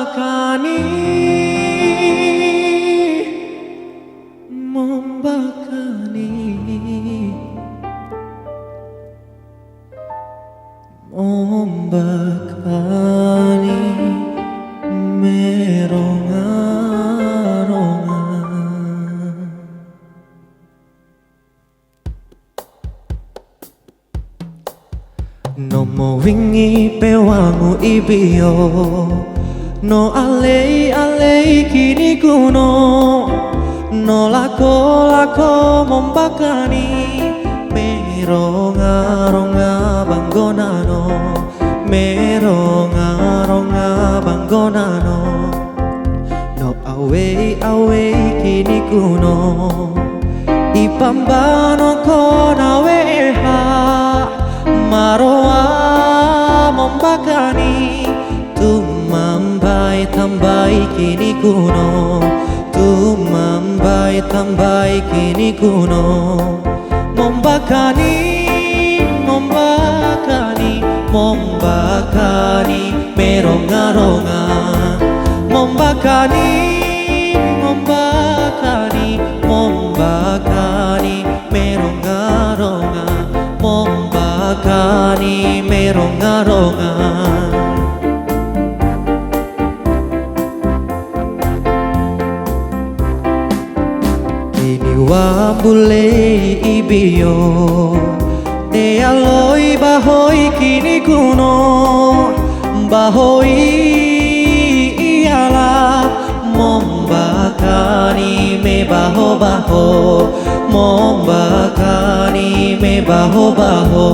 membakani, membakani, membakani meronga-ronga. Nomo wingi pewangu ibio, no alei alei kini kuno, no lako lako membakani meronga-ronga banggonano, meronga-ronga banggonano, no away away kini kuno, ipambano kona weha maroa membakani, tumambai tambai kini kuno, tumambai tambai kini kuno, membakani, membakani, membakani meronga-ronga, membakani, membakani, membakani meronga-ronga, membakani meronga-ronga. Kini wambule ibio, de aloi bahoi kini kuno, bahoi ialah membakani me baho-baho, membakani me baho-baho.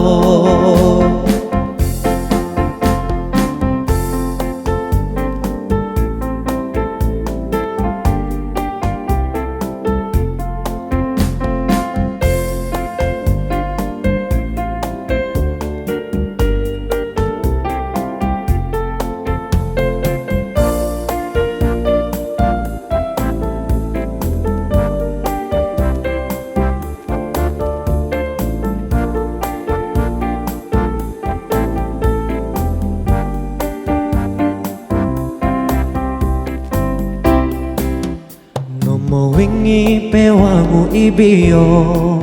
Wingi pewangu ibio,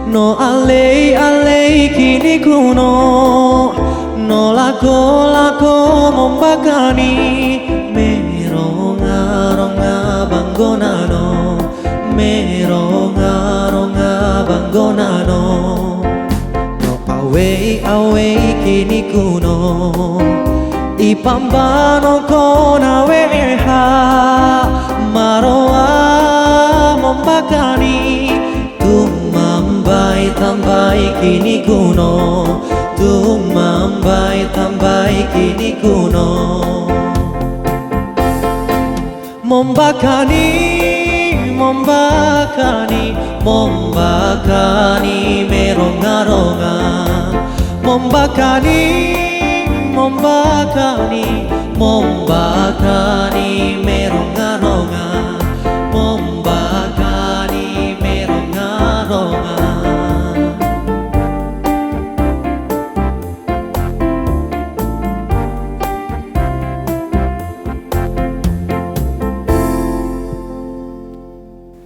no alei alei kini kuno, no lako lako membakani meronga-ronga banggonano, meronga-ronga banggonano, no away away kini kuno, ipambano kona weha maroa membakani, tumambai tambai kini kuno, tumambai tambai kini kuno, membakani, membakani, membakani meronga-ronga, membakani, membakani, membakani meronga-ronga, membakani meronga-ronga.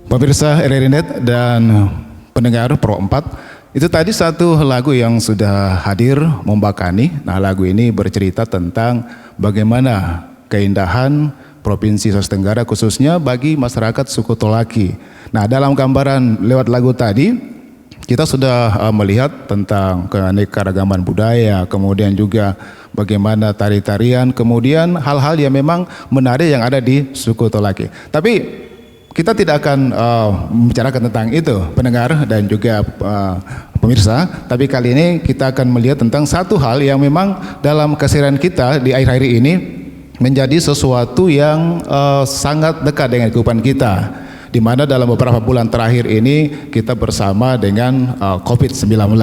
Pemirsa RRI Net dan pendengar Pro 4, itu tadi satu lagu yang sudah hadir, Membakani. Nah, lagu ini bercerita tentang bagaimana keindahan Provinsi Sulawesi Tenggara khususnya bagi masyarakat suku Tolaki. Nah, dalam gambaran lewat lagu tadi kita sudah melihat tentang keanekaragaman budaya, kemudian juga bagaimana tari-tarian, kemudian hal-hal yang memang menarik yang ada di suku Tolaki. Tapi kita tidak akan membicarakan tentang itu, pendengar dan juga pemirsa. Tapi kali ini kita akan melihat tentang satu hal yang memang dalam keseharian kita di akhir-akhir ini menjadi sesuatu yang sangat dekat dengan kehidupan kita, di mana dalam beberapa bulan terakhir ini kita bersama dengan COVID-19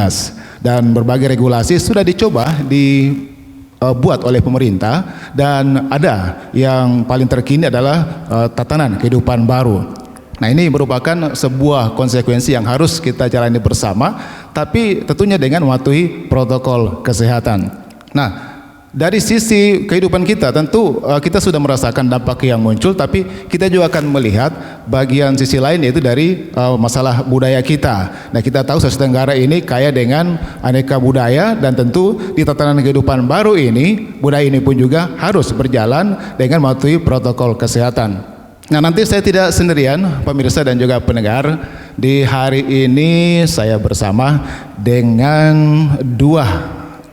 dan berbagai regulasi sudah dicoba dibuat oleh pemerintah, dan ada yang paling terkini adalah tatanan kehidupan baru. Nah, ini merupakan sebuah konsekuensi yang harus kita jalani bersama, tapi tentunya dengan mematuhi protokol kesehatan. Nah, dari sisi kehidupan kita tentu kita sudah merasakan dampak yang muncul, tapi kita juga akan melihat bagian sisi lain, yaitu dari masalah budaya kita. Nah, kita tahu Sulawesi Tenggara ini kaya dengan aneka budaya, dan tentu di tatanan kehidupan baru ini budaya ini pun juga harus berjalan dengan mematuhi protokol kesehatan. Nah, nanti saya tidak sendirian pemirsa dan juga pendengar. Di hari ini saya bersama dengan dua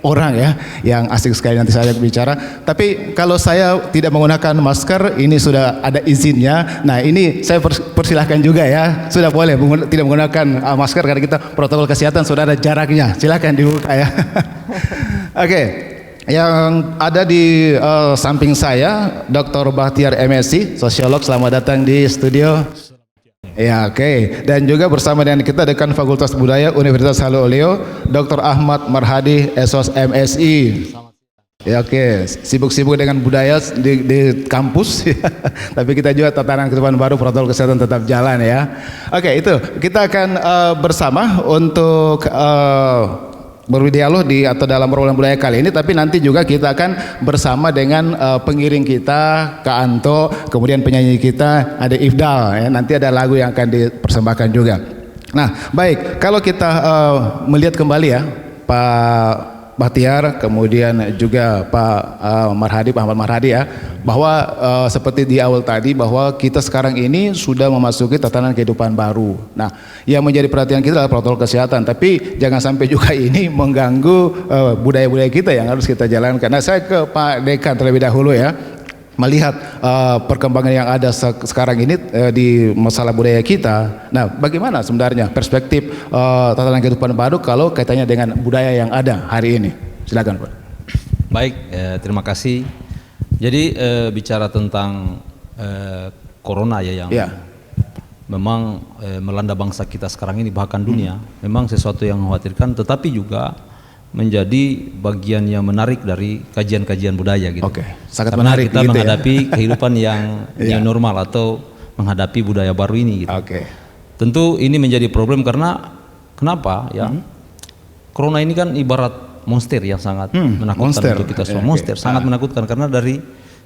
orang ya yang asik sekali, nanti saya bicara. Tapi kalau saya tidak menggunakan masker, ini sudah ada izinnya. Nah, ini saya persilahkan juga ya, sudah boleh tidak menggunakan masker karena kita protokol kesehatan sudah ada jaraknya. Silakan dibuka ya. Oke. Yang ada di samping saya Dr. Bahtiar MSc, sosiolog. Selamat datang di studio. Ya, oke. Dan juga bersama dengan kita Dekan Fakultas Budaya Universitas Halu Oleo, Dr. Ahmad Marhadi, SOS MSI. Ya, oke. Sibuk-sibuk dengan budaya di kampus, tapi kita juga tatanan kehidupan baru, protokol kesehatan tetap jalan ya. Oke, itu kita akan bersama untuk berdialog atau dalam perbulan budaya kali ini, tapi nanti juga kita akan bersama dengan pengiring kita Kak Anto, kemudian penyanyi kita ada Ifdal ya, nanti ada lagu yang akan dipersembahkan juga. Nah, baik, kalau kita melihat kembali ya Pak Bahtiar, kemudian juga Pak Ahmad Marhadi ya, bahwa seperti di awal tadi bahwa kita sekarang ini sudah memasuki tatanan kehidupan baru. Nah, yang menjadi perhatian kita adalah protokol kesehatan, tapi jangan sampai juga ini mengganggu budaya-budaya kita yang harus kita jalankan. Nah, saya ke Pak Dekan terlebih dahulu ya, melihat perkembangan yang ada sekarang ini di masalah budaya kita. Nah, bagaimana sebenarnya perspektif tatanan kehidupan baru kalau kaitannya dengan budaya yang ada hari ini? Silakan, Pak. Baik, terima kasih. Jadi bicara tentang corona ya yang memang melanda bangsa kita sekarang ini, bahkan dunia, memang sesuatu yang mengkhawatirkan, tetapi juga menjadi bagian yang menarik dari kajian-kajian budaya gitu. Oke, sangat karena menarik kita gitu menghadapi ya. kehidupan yang normal atau menghadapi budaya baru ini gitu. Oke. Tentu ini menjadi problem karena kenapa ya? Corona ini kan ibarat monster yang sangat menakutkan untuk kita semua. Monster sangat menakutkan karena dari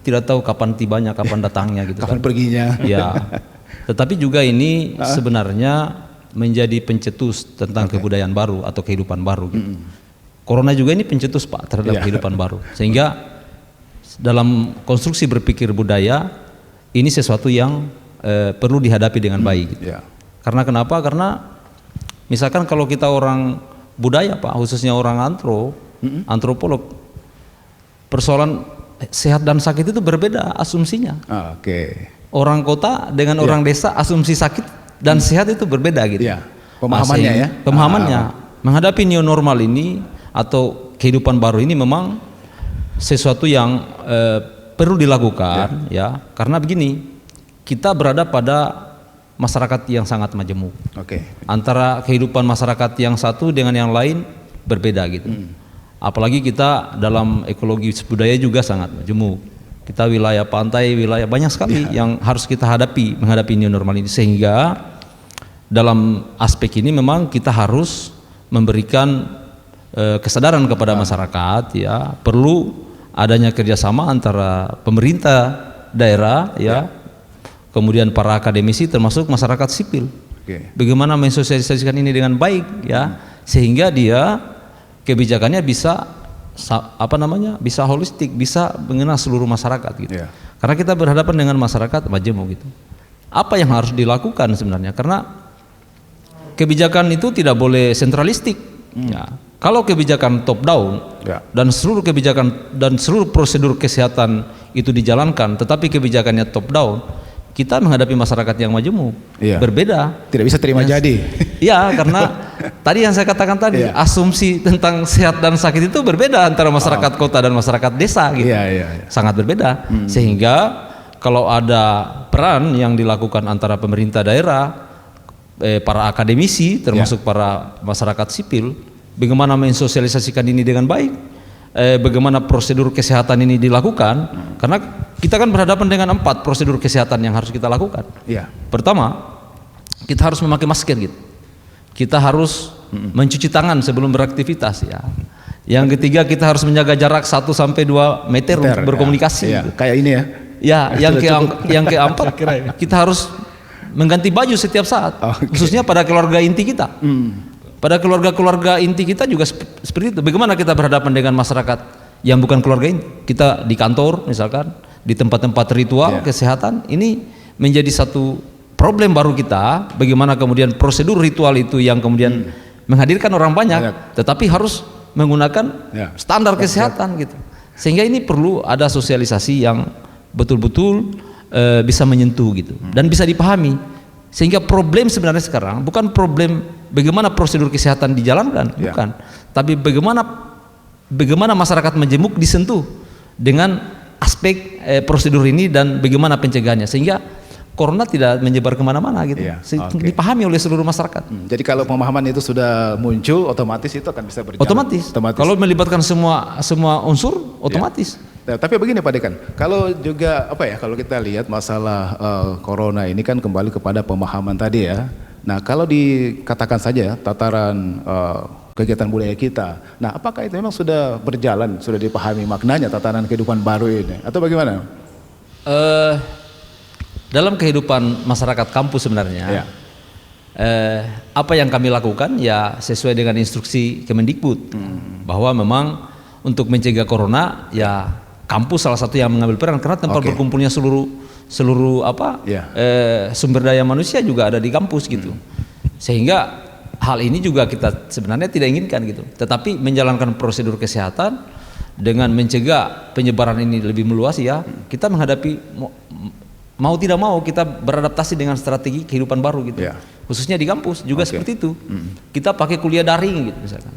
tidak tahu kapan tibanya, kapan datangnya gitu. Kapan perginya. Ya. Tetapi juga ini sebenarnya menjadi pencetus tentang kebudayaan baru atau kehidupan baru gitu. Corona juga ini pencetus Pak terhadap kehidupan baru, sehingga dalam konstruksi berpikir budaya ini sesuatu yang perlu dihadapi dengan baik gitu. Karena kenapa? Karena misalkan kalau kita orang budaya Pak, khususnya orang antropolog, persoalan sehat dan sakit itu berbeda asumsinya. Orang kota dengan orang desa asumsi sakit dan sehat itu berbeda gitu. Pemahamannya ya. Pemahamannya menghadapi new normal ini atau kehidupan baru ini memang sesuatu yang perlu dilakukan ya, karena begini, kita berada pada masyarakat yang sangat majemuk. Antara kehidupan masyarakat yang satu dengan yang lain berbeda gitu. Apalagi kita dalam ekologi budaya juga sangat majemuk. Kita wilayah pantai, wilayah banyak sekali yang harus kita menghadapi new normal ini, sehingga dalam aspek ini memang kita harus memberikan kesadaran kepada masyarakat ya, perlu adanya kerjasama antara pemerintah daerah ya, kemudian para akademisi termasuk masyarakat sipil. Bagaimana mensosialisasikan ini dengan baik ya, sehingga dia kebijakannya bisa bisa holistik, bisa mengenal seluruh masyarakat gitu. Karena kita berhadapan dengan masyarakat majemuk gitu. Apa yang harus dilakukan sebenarnya? Karena kebijakan itu tidak boleh sentralistik. Ya. Kalau kebijakan top down dan seluruh kebijakan dan seluruh prosedur kesehatan itu dijalankan, tetapi kebijakannya top down, kita menghadapi masyarakat yang majemuk berbeda. Tidak bisa terima jadi. Ya, karena tadi yang saya katakan tadi, asumsi tentang sehat dan sakit itu berbeda antara masyarakat kota dan masyarakat desa gitu. Sangat berbeda. Sehingga kalau ada peran yang dilakukan antara pemerintah daerah, para akademisi termasuk para masyarakat sipil, bagaimana mensosialisasikan ini dengan baik, bagaimana prosedur kesehatan ini dilakukan, karena kita kan berhadapan dengan 4 prosedur kesehatan yang harus kita lakukan. Pertama, kita harus memakai masker gitu. Kita harus mencuci tangan sebelum beraktivitas ya. Yang ketiga kita harus menjaga jarak 1 sampai 2 meter untuk berkomunikasi. Ya, kayak ini ya. Ya, yang keempat kita harus mengganti baju setiap saat, khususnya pada keluarga inti kita. Pada keluarga inti kita juga seperti itu. Bagaimana kita berhadapan dengan masyarakat yang bukan keluarga inti? Kita di kantor misalkan, di tempat-tempat ritual kesehatan, ini menjadi satu problem baru kita. Bagaimana kemudian prosedur ritual itu yang kemudian menghadirkan orang banyak, tetapi harus menggunakan standar kesehatan gitu. Sehingga ini perlu ada sosialisasi yang betul-betul bisa menyentuh gitu dan bisa dipahami. Sehingga problem sebenarnya sekarang bukan problem bagaimana prosedur kesehatan dijalankan, bukan, tapi bagaimana masyarakat majemuk disentuh dengan aspek prosedur ini dan bagaimana pencegahannya sehingga corona tidak menyebar kemana-mana gitu, dipahami oleh seluruh masyarakat. Jadi kalau pemahaman itu sudah muncul, otomatis itu akan bisa berjalan. Otomatis. Kalau melibatkan semua unsur, otomatis. Nah, tapi begini Pak Dekan, kalau juga kalau kita lihat masalah corona ini kan kembali kepada pemahaman tadi ya. Nah, kalau dikatakan saja tataran kegiatan budaya kita, nah apakah itu memang sudah berjalan, sudah dipahami maknanya tatanan kehidupan baru ini, atau bagaimana? Dalam kehidupan masyarakat kampus sebenarnya, apa yang kami lakukan ya sesuai dengan instruksi Kemendikbud, bahwa memang untuk mencegah corona ya kampus salah satu yang mengambil peran karena tempat berkumpulnya seluruh sumber daya manusia juga ada di kampus gitu. Sehingga hal ini juga kita sebenarnya tidak inginkan gitu. Tetapi menjalankan prosedur kesehatan dengan mencegah penyebaran ini lebih meluas ya, kita menghadapi mau tidak mau kita beradaptasi dengan strategi kehidupan baru gitu. Khususnya di kampus juga seperti itu. Kita pakai kuliah daring gitu misalkan.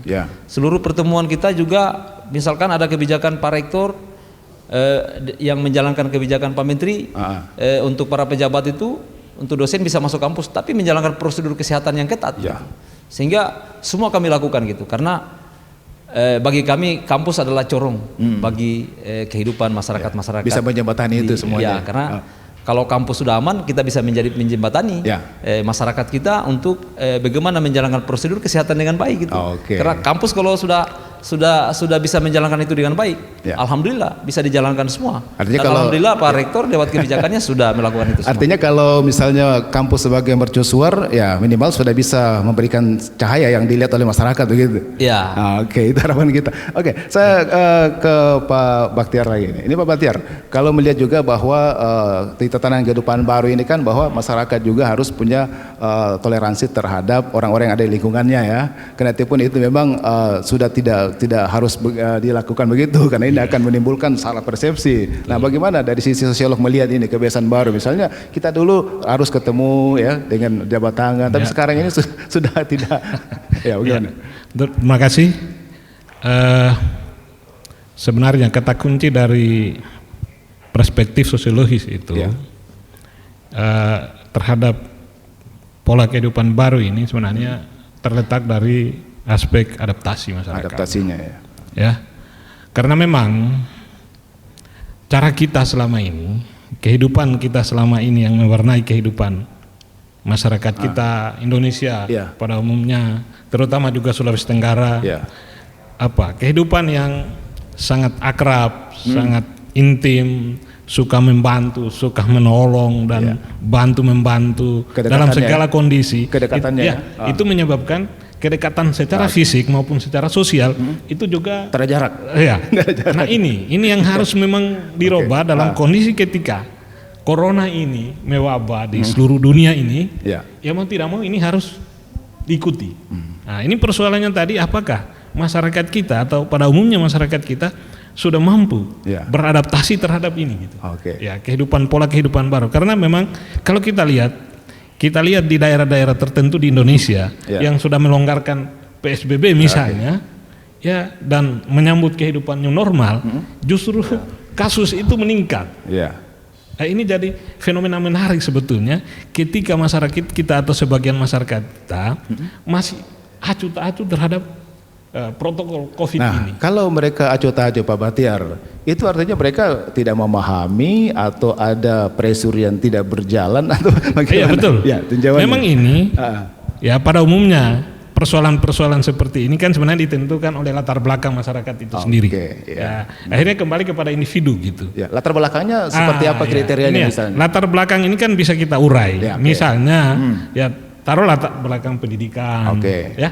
Seluruh pertemuan kita juga misalkan ada kebijakan Pak Rektor yang menjalankan kebijakan Pak Menteri untuk para pejabat itu, untuk dosen bisa masuk kampus tapi menjalankan prosedur kesehatan yang ketat. Sehingga semua kami lakukan gitu karena bagi kami kampus adalah corong bagi kehidupan masyarakat-masyarakat. Bisa menjembatani itu semuanya. Karena kalau kampus sudah aman, kita bisa menjembatani masyarakat kita untuk bagaimana menjalankan prosedur kesehatan dengan baik gitu. Karena kampus kalau sudah bisa menjalankan itu dengan baik, alhamdulillah bisa dijalankan semua. Artinya alhamdulillah Pak Rektor lewat kebijakannya sudah melakukan itu semua. Artinya kalau misalnya kampus sebagai mercusuar, ya minimal sudah bisa memberikan cahaya yang dilihat oleh masyarakat begitu. Itu harapan kita. Saya ke Pak Baktiar lagi ini. Ini Pak Baktiar, kalau melihat juga bahwa di tatanan kehidupan baru ini kan bahwa masyarakat juga harus punya toleransi terhadap orang-orang yang ada di lingkungannya ya. Kenapapun itu memang sudah tidak harus dilakukan begitu karena ini akan menimbulkan salah persepsi. Nah, bagaimana dari sisi sosiolog melihat ini kebiasaan baru? Misalnya kita dulu harus ketemu ya dengan jabat tangan, tapi sekarang ini sudah tidak. Ya, bagaimana? Terima kasih. Sebenarnya kata kunci dari perspektif sosiologis itu terhadap pola kehidupan baru ini sebenarnya terletak dari aspek adaptasi masyarakat. Adaptasinya ya. Karena memang cara kita selama ini, kehidupan kita selama ini yang mewarnai kehidupan masyarakat kita Indonesia pada umumnya, terutama juga Sulawesi Tenggara, kehidupan yang sangat akrab, sangat intim, suka membantu, suka menolong dan bantu membantu dalam segala kondisi. Kedekatannya itu menyebabkan kedekatan secara fisik maupun secara sosial itu juga terjarak. Nah ini yang harus memang dirubah dalam kondisi ketika corona ini mewabah di seluruh dunia ini. Ya mau tidak mau ini harus diikuti. Nah ini persoalannya tadi, apakah masyarakat kita atau pada umumnya masyarakat kita sudah mampu beradaptasi terhadap ini gitu. Ya, pola kehidupan baru. Karena memang kalau kita lihat di daerah-daerah tertentu di Indonesia yang sudah melonggarkan PSBB misalnya, dan menyambut kehidupan new normal, justru kasus itu meningkat. Nah, ini jadi fenomena menarik sebetulnya ketika masyarakat kita atau sebagian masyarakat kita masih acuh tak acuh terhadap protokol COVID ini. Kalau mereka acuh tak acuh Pak Baktiar, itu artinya mereka tidak memahami atau ada pressure yang tidak berjalan atau bagaimana? Iya betul. Memang ini pada umumnya persoalan-persoalan seperti ini kan sebenarnya ditentukan oleh latar belakang masyarakat itu sendiri. Ya, akhirnya kembali kepada individu gitu. Ya, latar belakangnya seperti apa kriterianya misalnya? Latar belakang ini kan bisa kita urai. Misalnya ya taruh latar belakang pendidikan, ya,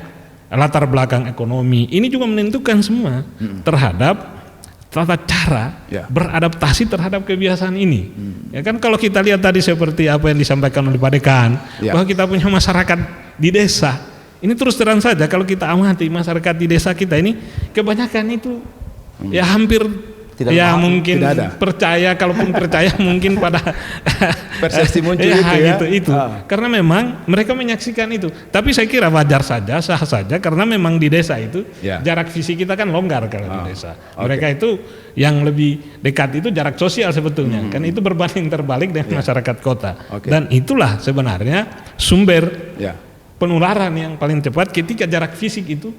latar belakang ekonomi. Ini juga menentukan semua terhadap tata cara beradaptasi terhadap kebiasaan ini. Ya kan kalau kita lihat tadi seperti apa yang disampaikan oleh Pak Dekan, bahwa kita punya masyarakat di desa. Ini terus terang saja kalau kita amati masyarakat di desa kita ini kebanyakan itu ya hampir tidak ya mungkin tidak percaya, kalaupun percaya mungkin pada persepsi muncul itu. Karena memang mereka menyaksikan itu. Tapi saya kira wajar saja, sah saja karena memang di desa itu jarak fisik kita kan longgar kalau di desa. Mereka itu yang lebih dekat itu jarak sosial sebetulnya. Kan itu berbanding terbalik dengan masyarakat kota. Dan itulah sebenarnya sumber penularan yang paling cepat ketika jarak fisik itu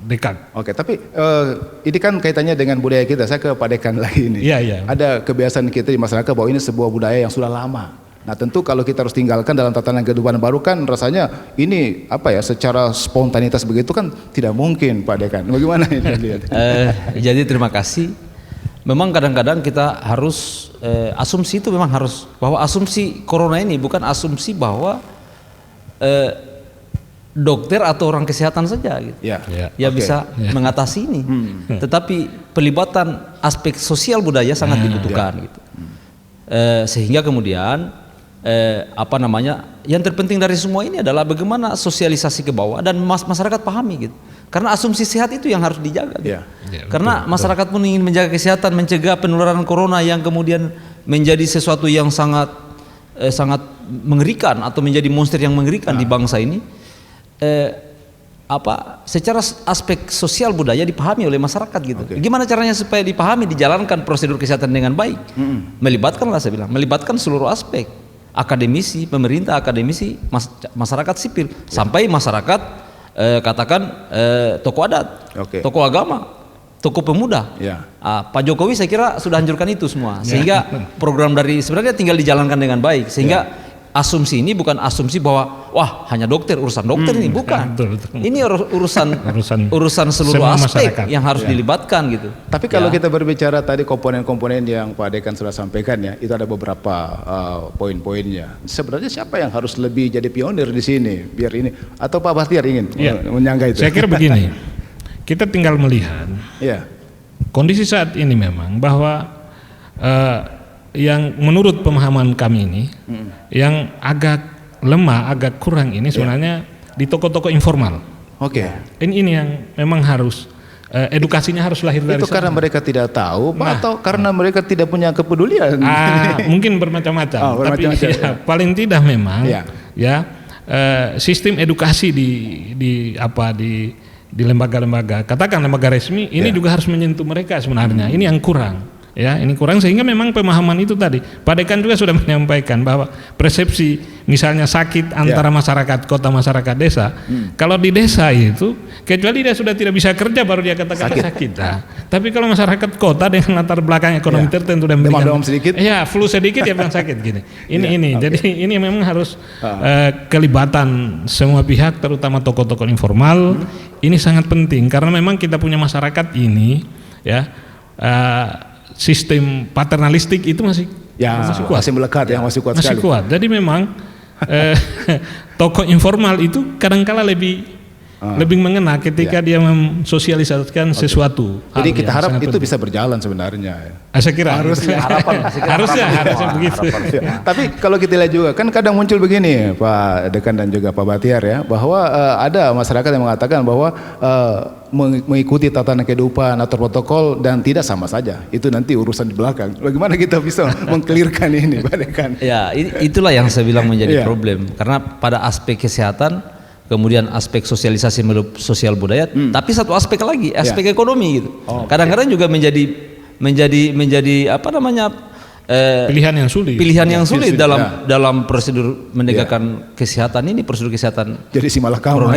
dekat. Tapi ini kan kaitannya dengan budaya kita. Saya ke Pak Dekan lagi ini. Ada kebiasaan kita di masyarakat bahwa ini sebuah budaya yang sudah lama. Nah tentu kalau kita harus tinggalkan dalam tatanan kehidupan baru kan rasanya ini secara spontanitas begitu kan tidak mungkin, Pak Dekan. Bagaimana ini lihat? Jadi terima kasih. Memang kadang-kadang kita harus asumsi itu memang harus bahwa asumsi corona ini bukan asumsi bahwa dokter atau orang kesehatan saja gitu. Bisa mengatasi ini. Tetapi pelibatan aspek sosial budaya sangat dibutuhkan gitu. Sehingga kemudian yang terpenting dari semua ini adalah bagaimana sosialisasi ke bawah dan masyarakat pahami gitu. Karena asumsi sehat itu yang harus dijaga gitu. Karena masyarakat pun ingin menjaga kesehatan, mencegah penularan corona yang kemudian menjadi sesuatu yang sangat mengerikan atau menjadi monster yang mengerikan di bangsa ini. Secara aspek sosial budaya dipahami oleh masyarakat gitu. Gimana caranya supaya dipahami, dijalankan prosedur kesehatan dengan baik? Melibatkan seluruh aspek, akademisi, pemerintah, akademisi, masyarakat sipil, sampai masyarakat tokoh adat, tokoh agama, tokoh pemuda. Pak Jokowi saya kira sudah anjurkan itu semua, sehingga program dari sebenarnya tinggal dijalankan dengan baik, sehingga asumsi ini bukan asumsi bahwa hanya dokter, urusan dokter ini bukan. Ini urusan seluruh aspek masyarakat yang harus dilibatkan gitu. Tapi kalau kita berbicara tadi komponen-komponen yang Pak Dekan sudah sampaikan itu ada beberapa poin-poinnya. Sebenarnya siapa yang harus lebih jadi pionir di sini biar ini, atau Pak Bahtiar ingin menyangga itu? Saya kira begini, kita tinggal melihat kondisi saat ini memang bahwa yang menurut pemahaman kami ini yang agak lemah, agak kurang ini sebenarnya di toko-toko informal. Ini yang memang harus edukasinya harus lahir dari itu karena mereka tidak tahu atau karena mereka tidak punya kepedulian? Mungkin bermacam-macam. Tapi paling tidak memang sistem edukasi di lembaga-lembaga, katakan lembaga resmi ini juga harus menyentuh mereka sebenarnya. Ini yang kurang. Ini kurang sehingga memang pemahaman itu tadi. Pak Dekan juga sudah menyampaikan bahwa persepsi misalnya sakit antara masyarakat kota, masyarakat desa. Kalau di desa itu kecuali dia sudah tidak bisa kerja baru dia katakan sakit. Tapi kalau masyarakat kota dengan latar belakang ekonomi tertentu dan demam sedikit, flu sedikit ya bilang sakit gini. Ini jadi ini memang harus kelibatan semua pihak, terutama tokoh-tokoh informal. Ini sangat penting karena memang kita punya masyarakat ini sistem paternalistik itu masih kuat. Masih melekat masih kuat sekali. Jadi memang tokoh informal itu kadangkala lebih mengena ketika dia mensosialisasikan sesuatu. Jadi kita harap itu bisa berjalan sebenarnya. Saya kira harusnya begitu. Tapi kalau kita lihat juga kan kadang muncul begini Pak Dekan dan juga Pak Bahtiar bahwa ada masyarakat yang mengatakan bahwa mengikuti tatanan kehidupan atau protokol dan tidak sama saja. Itu nanti urusan di belakang. Bagaimana kita bisa mengkelirkan ini, Pak Dekan? Itulah yang saya bilang menjadi problem. Karena pada aspek kesehatan, kemudian aspek sosialisasi sosial budaya, tapi satu aspek lagi, aspek ekonomi gitu. Kadang-kadang juga menjadi pilihan yang sulit dalam prosedur menegakkan kesehatan ini, prosedur kesehatan. Jadi si malakama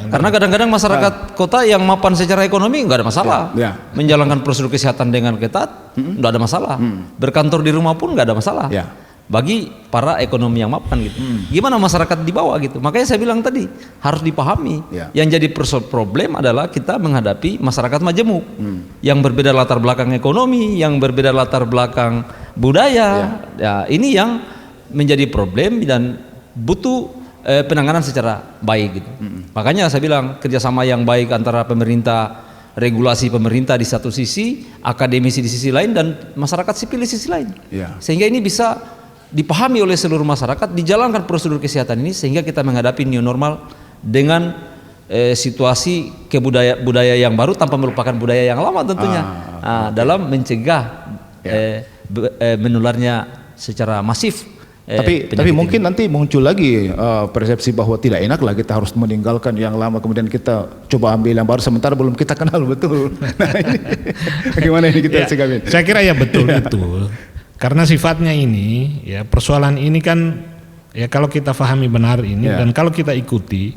karena kadang-kadang masyarakat kota yang mapan secara ekonomi nggak ada masalah, menjalankan prosedur kesehatan dengan ketat nggak ada masalah, berkantor di rumah pun nggak ada masalah. bagi para ekonomi yang mapan gitu. Gimana masyarakat di bawah gitu. Makanya saya bilang tadi harus dipahami. Yang jadi problem adalah kita menghadapi masyarakat majemuk yang berbeda latar belakang ekonomi, yang berbeda latar belakang budaya. Ya, ini yang menjadi problem dan butuh penanganan secara baik gitu. Makanya saya bilang kerjasama yang baik antara pemerintah, regulasi pemerintah di satu sisi, akademisi di sisi lain, dan masyarakat sipil di sisi lain. Sehingga ini bisa dipahami oleh seluruh masyarakat, dijalankan prosedur kesehatan ini sehingga kita menghadapi new normal dengan situasi budaya yang baru tanpa melupakan budaya yang lama tentunya. Dalam mencegah menularnya secara masif. Tapi mungkin nanti muncul lagi persepsi bahwa tidak enak lah kita harus meninggalkan yang lama kemudian kita coba ambil yang baru sementara belum kita kenal betul. Nah, ini bagaimana ini kita sikapi? Saya kira ya betul itu. Karena sifatnya ini, ya persoalan ini kan, ya kalau kita pahami benar ini dan kalau kita ikuti,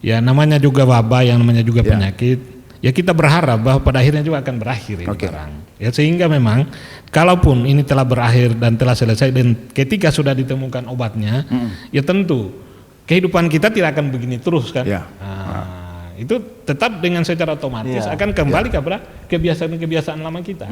ya namanya juga wabah, yang namanya juga penyakit, ya kita berharap bahwa pada akhirnya juga akan berakhir ini barang. Ya sehingga memang, kalaupun ini telah berakhir dan telah selesai dan ketika sudah ditemukan obatnya, ya tentu kehidupan kita tidak akan begini terus kan. Itu tetap dengan secara otomatis akan kembali kepada kebiasaan-kebiasaan lama kita.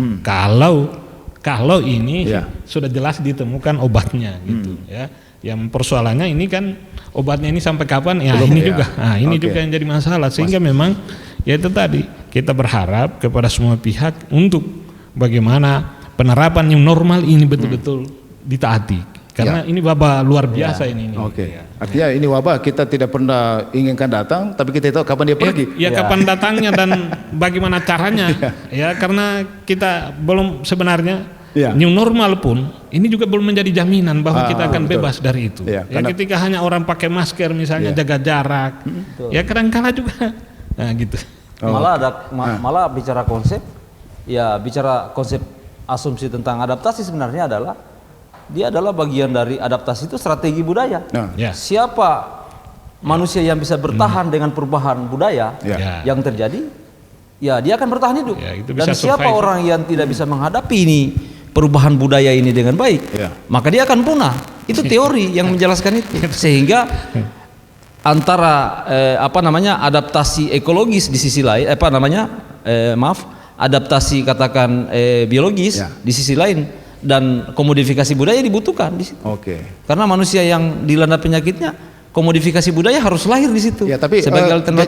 Kalau ini sudah jelas ditemukan obatnya gitu ya. Yang persoalannya ini kan obatnya ini sampai kapan ya belum, ini juga. Nah, ini juga yang jadi masalah sehingga memang ya itu tadi kita berharap kepada semua pihak untuk bagaimana penerapan new normal ini betul-betul ditaati. Karena ini wabah luar biasa ini. Artinya ini wabah kita tidak pernah inginkan datang, tapi kita tahu kapan dia pergi. Kapan datangnya dan bagaimana caranya. Ya karena kita belum sebenarnya new normal pun ini juga belum menjadi jaminan bahwa kita akan bebas dari itu. Ya ketika hanya orang pakai masker misalnya jaga jarak. Ya kadang-kala juga. Nah gitu. Malah bicara konsep, bicara konsep asumsi tentang adaptasi sebenarnya adalah dia adalah bagian dari adaptasi itu strategi budaya. Siapa manusia yang bisa bertahan dengan perubahan budaya yang terjadi, ya dia akan bertahan hidup. Dan siapa orang yang tidak bisa menghadapi ini perubahan budaya ini dengan baik, maka dia akan punah. Itu teori yang menjelaskan itu. Sehingga antara adaptasi ekologis di sisi lain, adaptasi katakan biologis di sisi lain. Dan komodifikasi budaya dibutuhkan di situ. Karena manusia yang dilanda penyakitnya, komodifikasi budaya harus lahir di situ. Tapi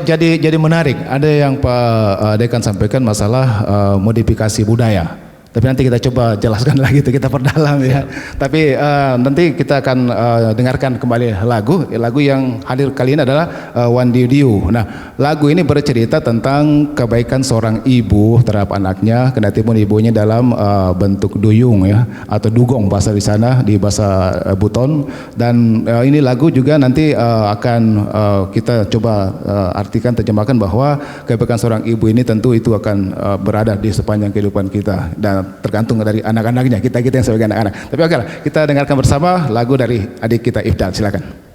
jadi menarik. Ada yang Pak Dekan sampaikan masalah modifikasi budaya. Tapi nanti kita coba jelaskan lagi, kita perdalam ya. Tapi nanti kita akan dengarkan kembali lagu yang hadir kali ini adalah Wan Diu Diu. Nah, lagu ini bercerita tentang kebaikan seorang ibu terhadap anaknya, kendati pun ibunya dalam bentuk duyung ya, atau dugong bahasa di sana, di bahasa Buton. Dan ini lagu juga nanti akan kita coba artikan, terjemahkan bahwa kebaikan seorang ibu ini tentu itu akan berada di sepanjang kehidupan kita dan tergantung dari anak-anaknya, kita yang sebagai anak-anak. Tapi oke lah, kita dengarkan bersama lagu dari adik kita Ifdal, silakan.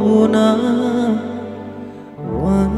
Luna, Wan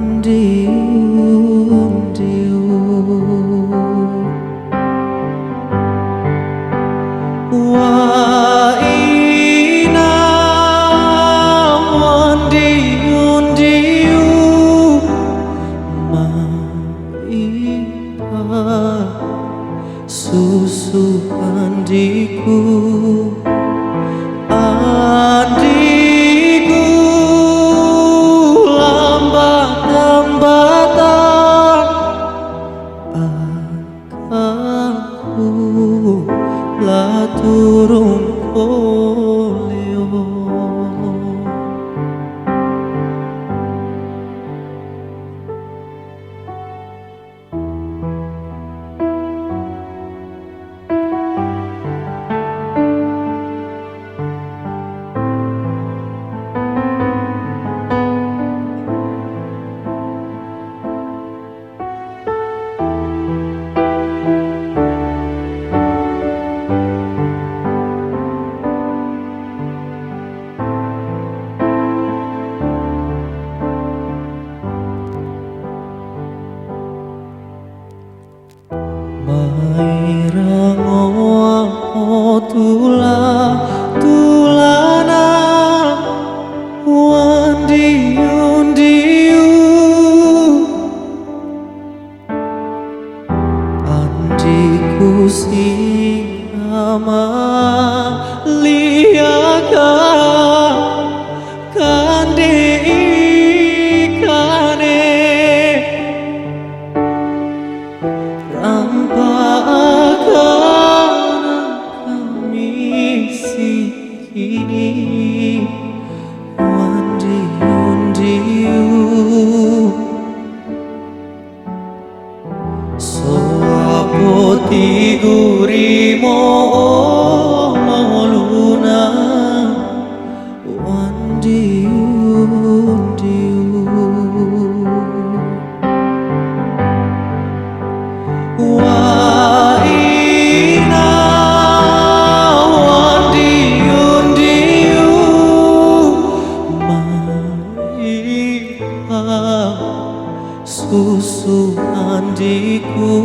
susu andiku,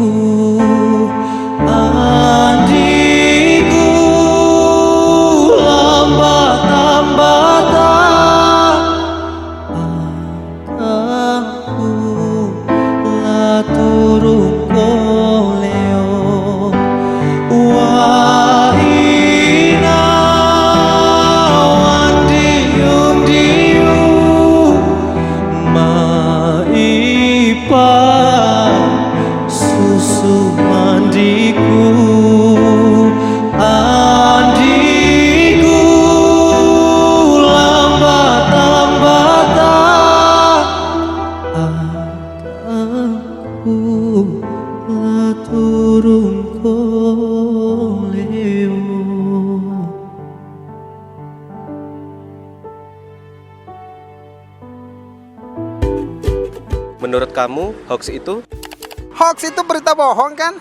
andiku, lambat-lambatan aku la turun koleo wahina wandiu-diu maipa susu mandiku, andiku, lambat-lambatan aku la turun koleo. Menurut kamu, hoax itu? Hoax itu berita bohong kan?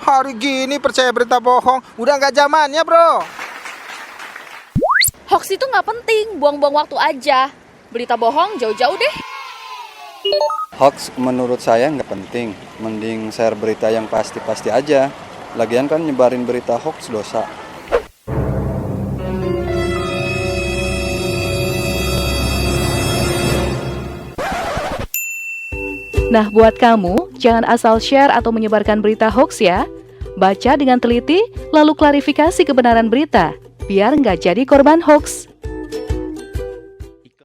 Hari gini percaya berita bohong, udah nggak zamannya bro. Hoax itu nggak penting, buang-buang waktu aja. Berita bohong jauh-jauh deh. Hoax menurut saya nggak penting, mending share berita yang pasti-pasti aja. Lagian kan nyebarin berita hoax dosa. Nah, buat kamu, jangan asal share atau menyebarkan berita hoax ya. Baca dengan teliti, lalu klarifikasi kebenaran berita, biar nggak jadi korban hoax.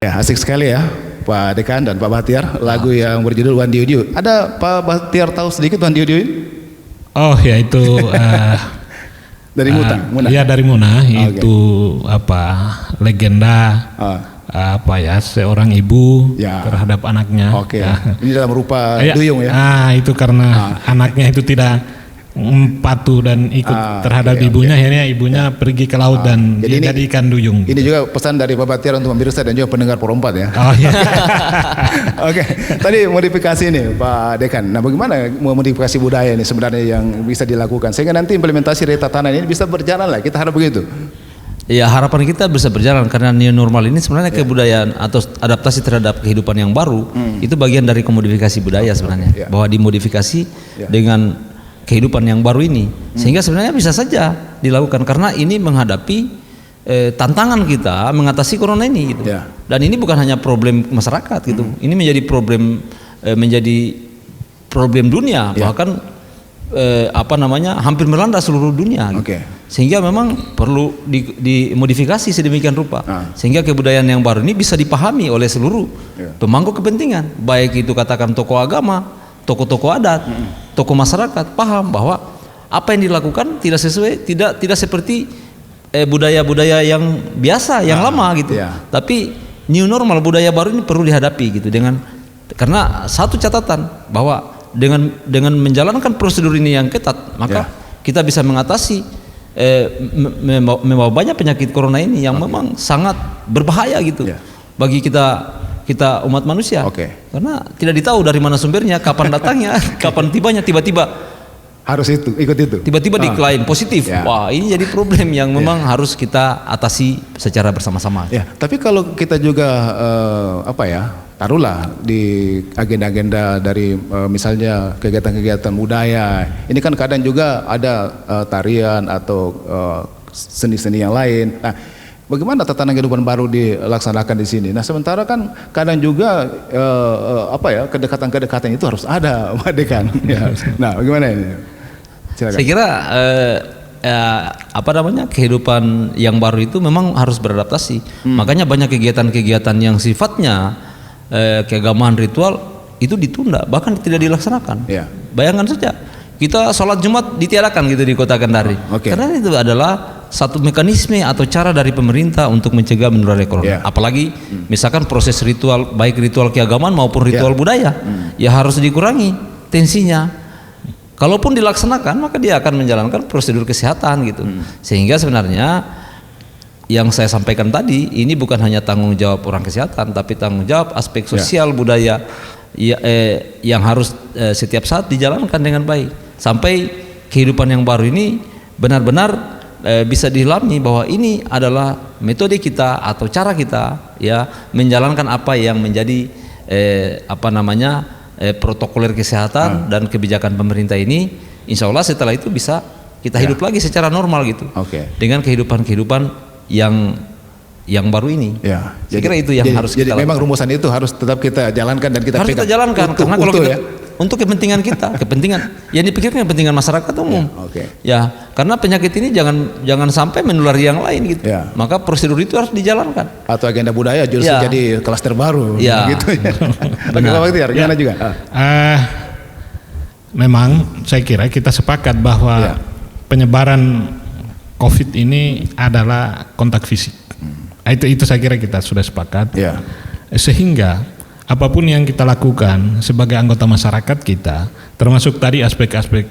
Ya, asik sekali ya Pak Dekan dan Pak Bahtiar, lagu yang berjudul Wan Diu Diu. Ada Pak Bahtiar tahu sedikit Wan Diu Diu ini? Oh ya itu Dari Muna. Iya dari Muna, itu apa legenda apa ya seorang ibu terhadap anaknya. Ini dalam rupa duyung ya. Itu karena anaknya itu tidak patuh dan ikut terhadap ibunya, akhirnya ibunya pergi ke laut dan jadi dijadikan duyung. Ini juga pesan dari Pak Bahtiar untuk pemirsa dan juga pendengar Pro4 ya. Oh iya. Oke, tadi modifikasi ini Pak Dekan. Nah, bagaimana modifikasi budaya ini sebenarnya yang bisa dilakukan sehingga nanti implementasi retatanan ini bisa berjalan lah. Kita harap begitu. Ya, harapan kita bisa berjalan karena new normal ini sebenarnya kebudayaan atau adaptasi terhadap kehidupan yang baru itu bagian dari komodifikasi budaya sebenarnya. Bahwa dimodifikasi dengan kehidupan yang baru ini, sehingga sebenarnya bisa saja dilakukan karena ini menghadapi tantangan kita mengatasi corona ini gitu. Dan ini bukan hanya problem masyarakat gitu, ini menjadi problem dunia, bahkan hampir melanda seluruh dunia gitu. Sehingga memang perlu dimodifikasi sedemikian rupa sehingga kebudayaan yang baru ini bisa dipahami oleh seluruh pemangku kepentingan, baik itu katakan tokoh agama, tokoh-tokoh adat, tokoh masyarakat paham bahwa apa yang dilakukan tidak sesuai, tidak seperti budaya-budaya yang biasa, yang lama gitu. Tapi new normal budaya baru ini perlu dihadapi gitu karena satu catatan bahwa dengan menjalankan prosedur ini yang ketat maka kita bisa mengatasi membawa banyak penyakit corona ini yang memang sangat berbahaya gitu bagi kita umat manusia, karena tidak ditahu dari mana sumbernya, kapan datangnya, kapan tibanya, tiba-tiba harus ikut itu, tiba-tiba diklaim positif. Wah, ini jadi problem yang memang harus kita atasi secara bersama-sama. Tapi kalau kita juga taruhlah di agenda-agenda dari misalnya kegiatan-kegiatan budaya, ini kan kadang juga ada tarian atau seni-seni yang lain. Nah, bagaimana tatanan kehidupan baru dilaksanakan di sini? Nah, sementara kan kadang juga kedekatan-kedekatan itu harus ada, Pak Dekan. Nah, bagaimana ini? Silakan. Saya kira kehidupan yang baru itu memang harus beradaptasi. Makanya banyak kegiatan-kegiatan yang sifatnya keagamaan ritual itu ditunda, bahkan tidak dilaksanakan. Bayangkan saja, kita sholat Jumat ditiadakan gitu di Kota Kendari. Karena itu adalah satu mekanisme atau cara dari pemerintah untuk mencegah menularnya corona. Apalagi misalkan proses ritual, baik ritual keagamaan maupun ritual budaya, ya harus dikurangi tensinya. Kalaupun dilaksanakan, maka dia akan menjalankan prosedur kesehatan gitu. Sehingga sebenarnya yang saya sampaikan tadi ini bukan hanya tanggung jawab orang kesehatan, tapi tanggung jawab aspek sosial budaya yang harus setiap saat dijalankan dengan baik sampai kehidupan yang baru ini benar-benar bisa dihilami bahwa ini adalah metode kita atau cara kita menjalankan apa yang menjadi protokoler kesehatan dan kebijakan pemerintah ini, insya Allah setelah itu bisa kita hidup lagi secara normal gitu, dengan kehidupan yang baru ini. Saya kira itu yang harus kita lakukan. Memang rumusan itu harus tetap kita jalankan dan kita harus pegang. kita jalankan, karena kalau kita untuk kepentingan kita, kepentingan yang dipikirkan kepentingan masyarakat umum. Ya, karena penyakit ini jangan sampai menulari yang lain gitu. Maka prosedur itu harus dijalankan. Atau agenda budaya justru jadi klaster baru gitu ya. Bagaimana Pak Tiar? Gimana juga? Memang saya kira kita sepakat bahwa penyebaran COVID ini adalah kontak fisik. Itu saya kira kita sudah sepakat. Sehingga apapun yang kita lakukan sebagai anggota masyarakat kita, termasuk tadi aspek-aspek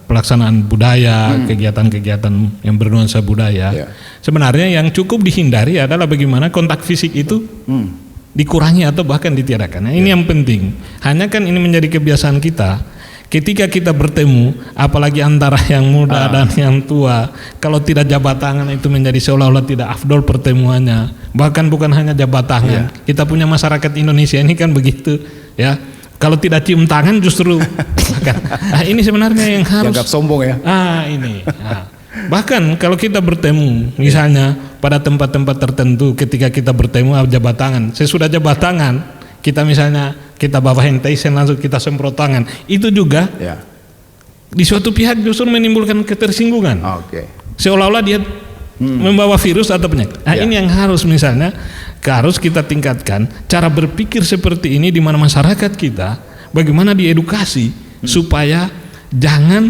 pelaksanaan budaya, kegiatan-kegiatan yang bernuansa budaya, sebenarnya yang cukup dihindari adalah bagaimana kontak fisik itu dikurangi atau bahkan ditiadakan. Nah, ini yang penting. Hanya kan ini menjadi kebiasaan kita. Ketika kita bertemu, apalagi antara yang muda dan yang tua, kalau tidak jabat tangan itu menjadi seolah-olah tidak afdol pertemuannya. Bahkan bukan hanya jabat tangan. Kita punya masyarakat Indonesia ini kan begitu, ya. Kalau tidak cium tangan justru ini sebenarnya yang harus dianggap sombong ya. Bahkan kalau kita bertemu, misalnya pada tempat-tempat tertentu, ketika kita bertemu jabat tangan, sesudah jabat tangan kita misalnya kita bawa hand sanitizer langsung kita semprot tangan, itu juga di suatu pihak justru menimbulkan ketersinggungan. Seolah-olah dia membawa virus atau penyakit. Ini yang harus harus kita tingkatkan cara berpikir seperti ini di mana masyarakat kita bagaimana diedukasi supaya jangan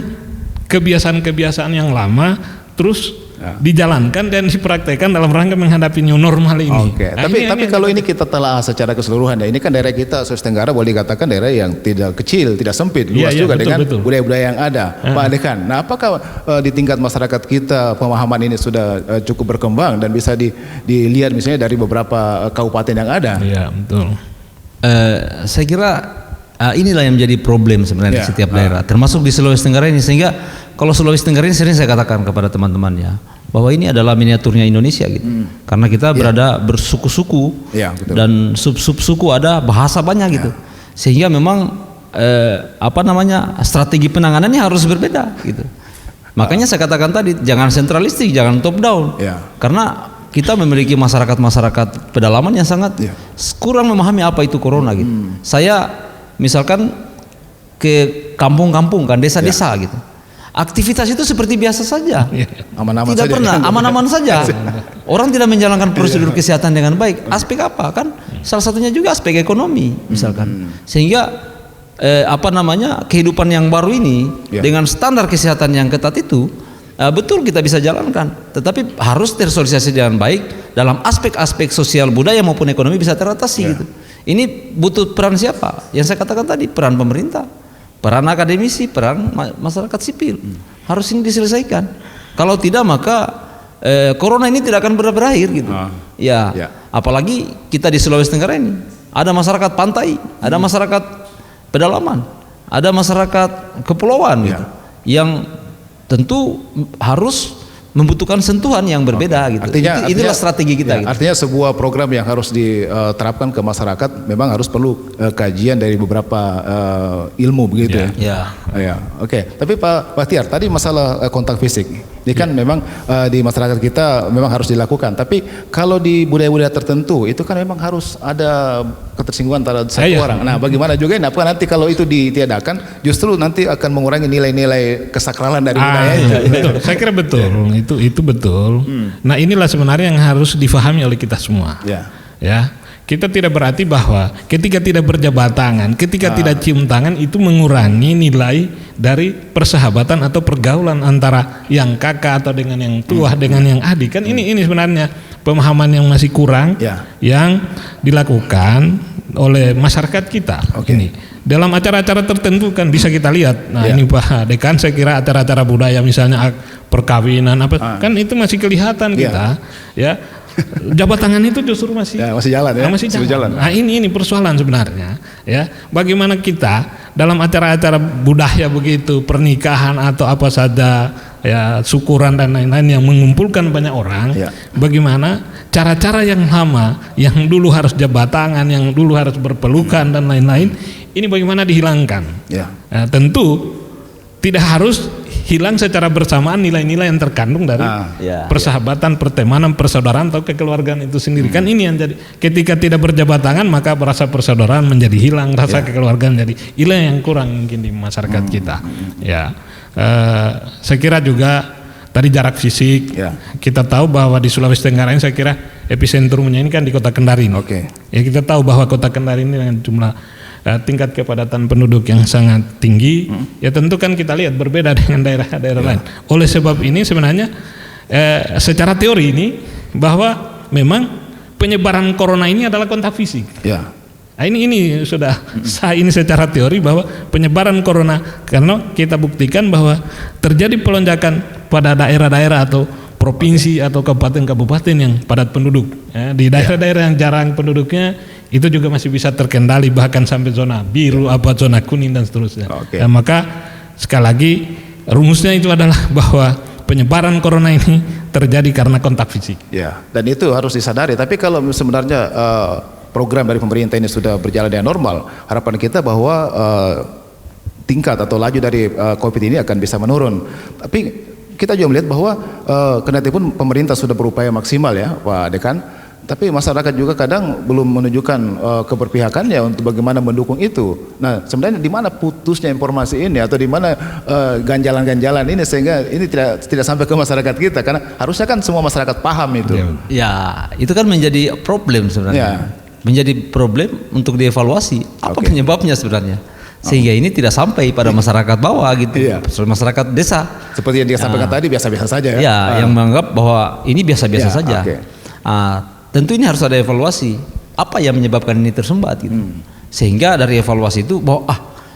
kebiasaan-kebiasaan yang lama terus dijalankan dan dipraktekkan dalam rangka menghadapi new normal ini. Tapi kalau ini kita telah secara keseluruhan, ya ini kan daerah kita Sulawesi Tenggara boleh dikatakan daerah yang tidak kecil, tidak sempit, luas juga dengan budaya-budaya yang ada. Pak Dekan, nah apakah di tingkat masyarakat kita pemahaman ini sudah cukup berkembang dan bisa dilihat misalnya dari beberapa kabupaten yang ada? Iya, betul. Saya kira inilah yang menjadi problem sebenarnya di setiap daerah, termasuk di Sulawesi Tenggara ini. Sehingga kalau Sulawesi Tenggara ini sering saya katakan kepada teman-teman ya, bahwa ini adalah miniaturnya Indonesia gitu. Karena kita berada bersuku-suku dan sub-suku, ada bahasa banyak gitu. Sehingga memang strategi penanganannya harus berbeda gitu. Makanya saya katakan tadi jangan sentralistik, jangan top down. Karena kita memiliki masyarakat pedalaman yang sangat kurang memahami apa itu corona gitu. Saya misalkan ke kampung-kampung kan, desa-desa gitu, aktivitas itu seperti biasa saja, aman-aman tidak saja, pernah aman-aman saja. Orang tidak menjalankan prosedur kesehatan dengan baik. Aspek apa kan? Salah satunya juga aspek ekonomi misalkan. Sehingga kehidupan yang baru ini dengan standar kesehatan yang ketat itu betul kita bisa jalankan, tetapi harus tersosialisasi dengan baik dalam aspek-aspek sosial, budaya maupun ekonomi bisa teratasi gitu. Ini butuh peran siapa? Yang saya katakan tadi, peran pemerintah, peran akademisi, peran masyarakat sipil. Harus ini diselesaikan. Kalau tidak maka corona ini tidak akan berakhir gitu. Apalagi kita di Sulawesi Tenggara ini ada masyarakat pantai, ada masyarakat pedalaman, ada masyarakat kepulauan gitu, yang tentu harus membutuhkan sentuhan yang berbeda gitu. Inilah strategi kita. Gitu. Artinya sebuah program yang harus diterapkan ke masyarakat memang harus perlu kajian dari beberapa ilmu begitu ya. Oke. Tapi Pak Tiar, tadi masalah kontak fisik ini kan memang di masyarakat kita memang harus dilakukan. Tapi kalau di budaya-budaya tertentu itu kan memang harus ada ketersinggungan antara satu orang. Nah, bagaimana juga ini? Apakah nanti kalau itu ditiadakan justru nanti akan mengurangi nilai-nilai kesakralan dari budaya itu? Betul. Saya kira betul. Itu betul. Nah, inilah sebenarnya yang harus difahami oleh kita semua. Kita tidak berarti bahwa ketika tidak berjabat tangan, ketika tidak cium tangan itu mengurangi nilai dari persahabatan atau pergaulan antara yang kakak atau dengan yang tua dengan yang adik. Kan ini sebenarnya pemahaman yang masih kurang yang dilakukan oleh masyarakat kita. Ini dalam acara-acara tertentu kan bisa kita lihat. Nah, ini Pak Dekan, saya kira acara-acara budaya misalnya perkawinan kan itu masih kelihatan kita ya. Jabat tangan itu justru masih jalan ya. Masih jalan. Nah, ini persoalan sebenarnya ya. Bagaimana kita dalam acara-acara budaya begitu, pernikahan atau apa saja ya syukuran dan lain-lain yang mengumpulkan banyak orang. Bagaimana cara-cara yang lama, yang dulu harus jabat tangan, yang dulu harus berpelukan dan lain-lain, ini bagaimana dihilangkan. Nah, tentu tidak harus hilang secara bersamaan nilai-nilai yang terkandung dari persahabatan, pertemanan, persaudaraan atau kekeluargaan itu sendiri. Kan ini yang jadi, ketika tidak berjabat tangan maka rasa persaudaraan menjadi hilang, rasa kekeluargaan jadi hilang, yang kurang mungkin di masyarakat kita. Saya kira juga tadi jarak fisik. Kita tahu bahwa di Sulawesi Tenggara ini saya kira episentrumnya ini kan di Kota Kendari. Ya, kita tahu bahwa Kota Kendari ini dengan jumlah tingkat kepadatan penduduk yang sangat tinggi, ya tentu kan kita lihat berbeda dengan daerah-daerah lain. Oleh sebab ini sebenarnya secara teori ini bahwa memang penyebaran corona ini adalah kontak fisik. Nah, ini sudah sah ini secara teori bahwa penyebaran corona, karena kita buktikan bahwa terjadi pelonjakan pada daerah-daerah atau provinsi atau kabupaten-kabupaten yang padat penduduk. Di daerah-daerah yang jarang penduduknya itu juga masih bisa terkendali, bahkan sampai zona biru, zona kuning dan seterusnya. Dan maka sekali lagi rumusnya itu adalah bahwa penyebaran corona ini terjadi karena kontak fisik. Dan itu harus disadari. Tapi kalau sebenarnya program dari pemerintah ini sudah berjalan dengan normal, harapan kita bahwa tingkat atau laju dari COVID ini akan bisa menurun. Tapi kita juga melihat bahwa kendati pun pemerintah sudah berupaya maksimal ya Pak Dekan, tapi masyarakat juga kadang belum menunjukkan keberpihakannya untuk bagaimana mendukung itu. Nah, sebenarnya di mana putusnya informasi ini atau di mana ganjalan-ganjalan ini sehingga ini tidak sampai ke masyarakat kita, karena harusnya kan semua masyarakat paham itu. Ya, itu kan menjadi problem sebenarnya. Menjadi problem untuk dievaluasi apa penyebabnya sebenarnya. Sehingga ini tidak sampai pada masyarakat bawah gitu, masyarakat desa. Seperti yang dia sampaikan tadi, biasa-biasa saja ya. Yang menganggap bahwa ini biasa-biasa saja. Tentu ini harus ada evaluasi, apa yang menyebabkan ini tersumbat gitu. Sehingga dari evaluasi itu bahwa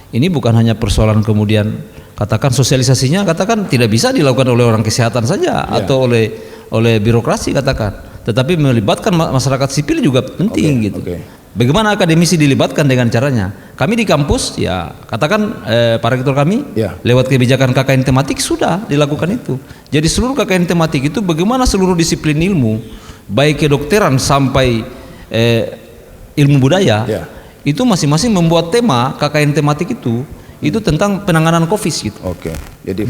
ini bukan hanya persoalan kemudian katakan sosialisasinya katakan tidak bisa dilakukan oleh orang kesehatan saja atau oleh birokrasi katakan, tetapi melibatkan masyarakat sipil juga penting gitu. Bagaimana akademisi dilibatkan dengan caranya? Kami di kampus ya katakan para rektor kami lewat kebijakan KKN tematik sudah dilakukan itu. Jadi seluruh KKN tematik itu bagaimana seluruh disiplin ilmu baik kedokteran sampai ilmu budaya itu masing-masing membuat tema KKN tematik itu tentang penanganan COVID gitu. Jadi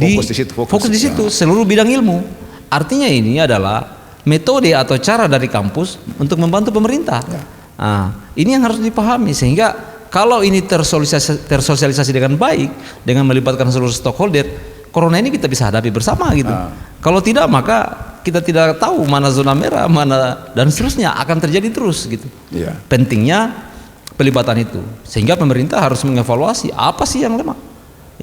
fokus di situ. Seluruh bidang ilmu. Artinya ini adalah metode atau cara dari kampus untuk membantu pemerintah. Ini yang harus dipahami, sehingga kalau ini tersosialisasi dengan baik dengan melibatkan seluruh stakeholder, corona ini kita bisa hadapi bersama gitu. Kalau tidak maka kita tidak tahu mana zona merah, mana dan seterusnya akan terjadi terus gitu. Pentingnya pelibatan itu, sehingga pemerintah harus mengevaluasi apa sih yang lemah,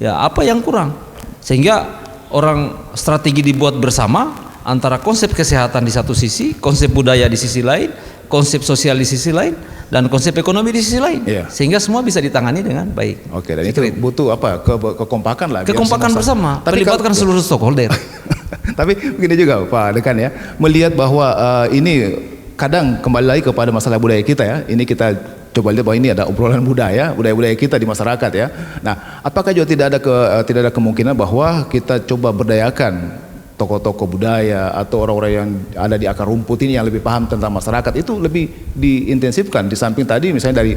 apa yang kurang, sehingga orang strategi dibuat bersama antara konsep kesehatan di satu sisi, konsep budaya di sisi lain, konsep sosial di sisi lain, dan konsep ekonomi di sisi lain, sehingga semua bisa ditangani dengan baik. Dan itu butuh kekompakan lah. Kekompakan bersama, melibatkan seluruh stakeholder. Tapi begini juga Pak Dekan ya, melihat bahwa ini kadang kembali lagi kepada masalah budaya kita ya. Ini kita coba lihat bahwa ini ada obrolan budaya kita di masyarakat ya. Nah, apakah juga tidak ada kemungkinan bahwa kita coba berdayakan tokoh-tokoh budaya atau orang-orang yang ada di akar rumput ini yang lebih paham tentang masyarakat itu lebih diintensifkan, di samping tadi misalnya dari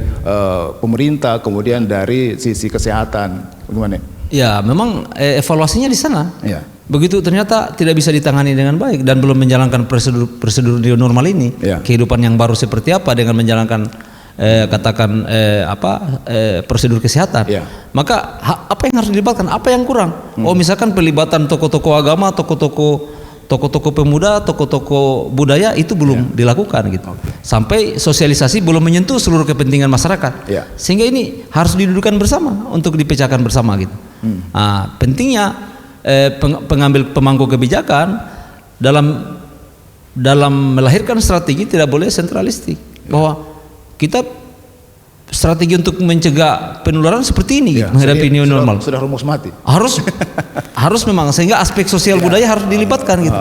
pemerintah, kemudian dari sisi kesehatan, bagaimana? Ya, memang evaluasinya di sana. Begitu ternyata tidak bisa ditangani dengan baik dan belum menjalankan prosedur new normal ini, kehidupan yang baru seperti apa dengan menjalankan prosedur kesehatan, maka apa yang harus dilibatkan, apa yang kurang? Misalkan pelibatan tokoh-tokoh agama, tokoh-tokoh pemuda, tokoh-tokoh budaya itu belum dilakukan gitu. Sampai sosialisasi belum menyentuh seluruh kepentingan masyarakat, sehingga ini harus didudukkan bersama untuk dipecahkan bersama gitu. Pentingnya pemangku kebijakan dalam melahirkan strategi tidak boleh sentralistik, bahwa kita strategi untuk mencegah penularan seperti ini gitu, menghadapi new normal. Sudah rumus mati. Harus memang, sehingga aspek sosial budaya harus dilibatkan gitu.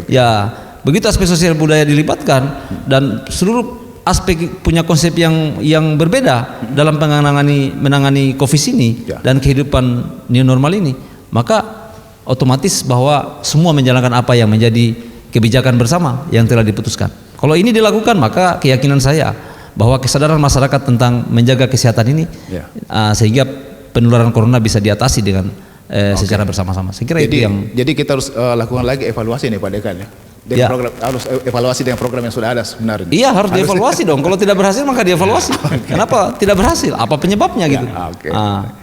Ya, begitu aspek sosial budaya dilibatkan dan seluruh aspek punya konsep yang berbeda dalam menangani COVID ini dan kehidupan new normal ini, maka otomatis bahwa semua menjalankan apa yang menjadi kebijakan bersama yang telah diputuskan. Kalau ini dilakukan, maka keyakinan saya bahwa kesadaran masyarakat tentang menjaga kesehatan ini sehingga penularan corona bisa diatasi dengan secara bersama-sama. Saya kira itu yang jadi kita harus lakukan lagi evaluasi nih Pak Dekan ya. Program, harus evaluasi dengan program yang sudah ada sebenarnya. Iya, harus dievaluasi dong. Kalau tidak berhasil maka dievaluasi. Kenapa tidak berhasil? Apa penyebabnya gitu?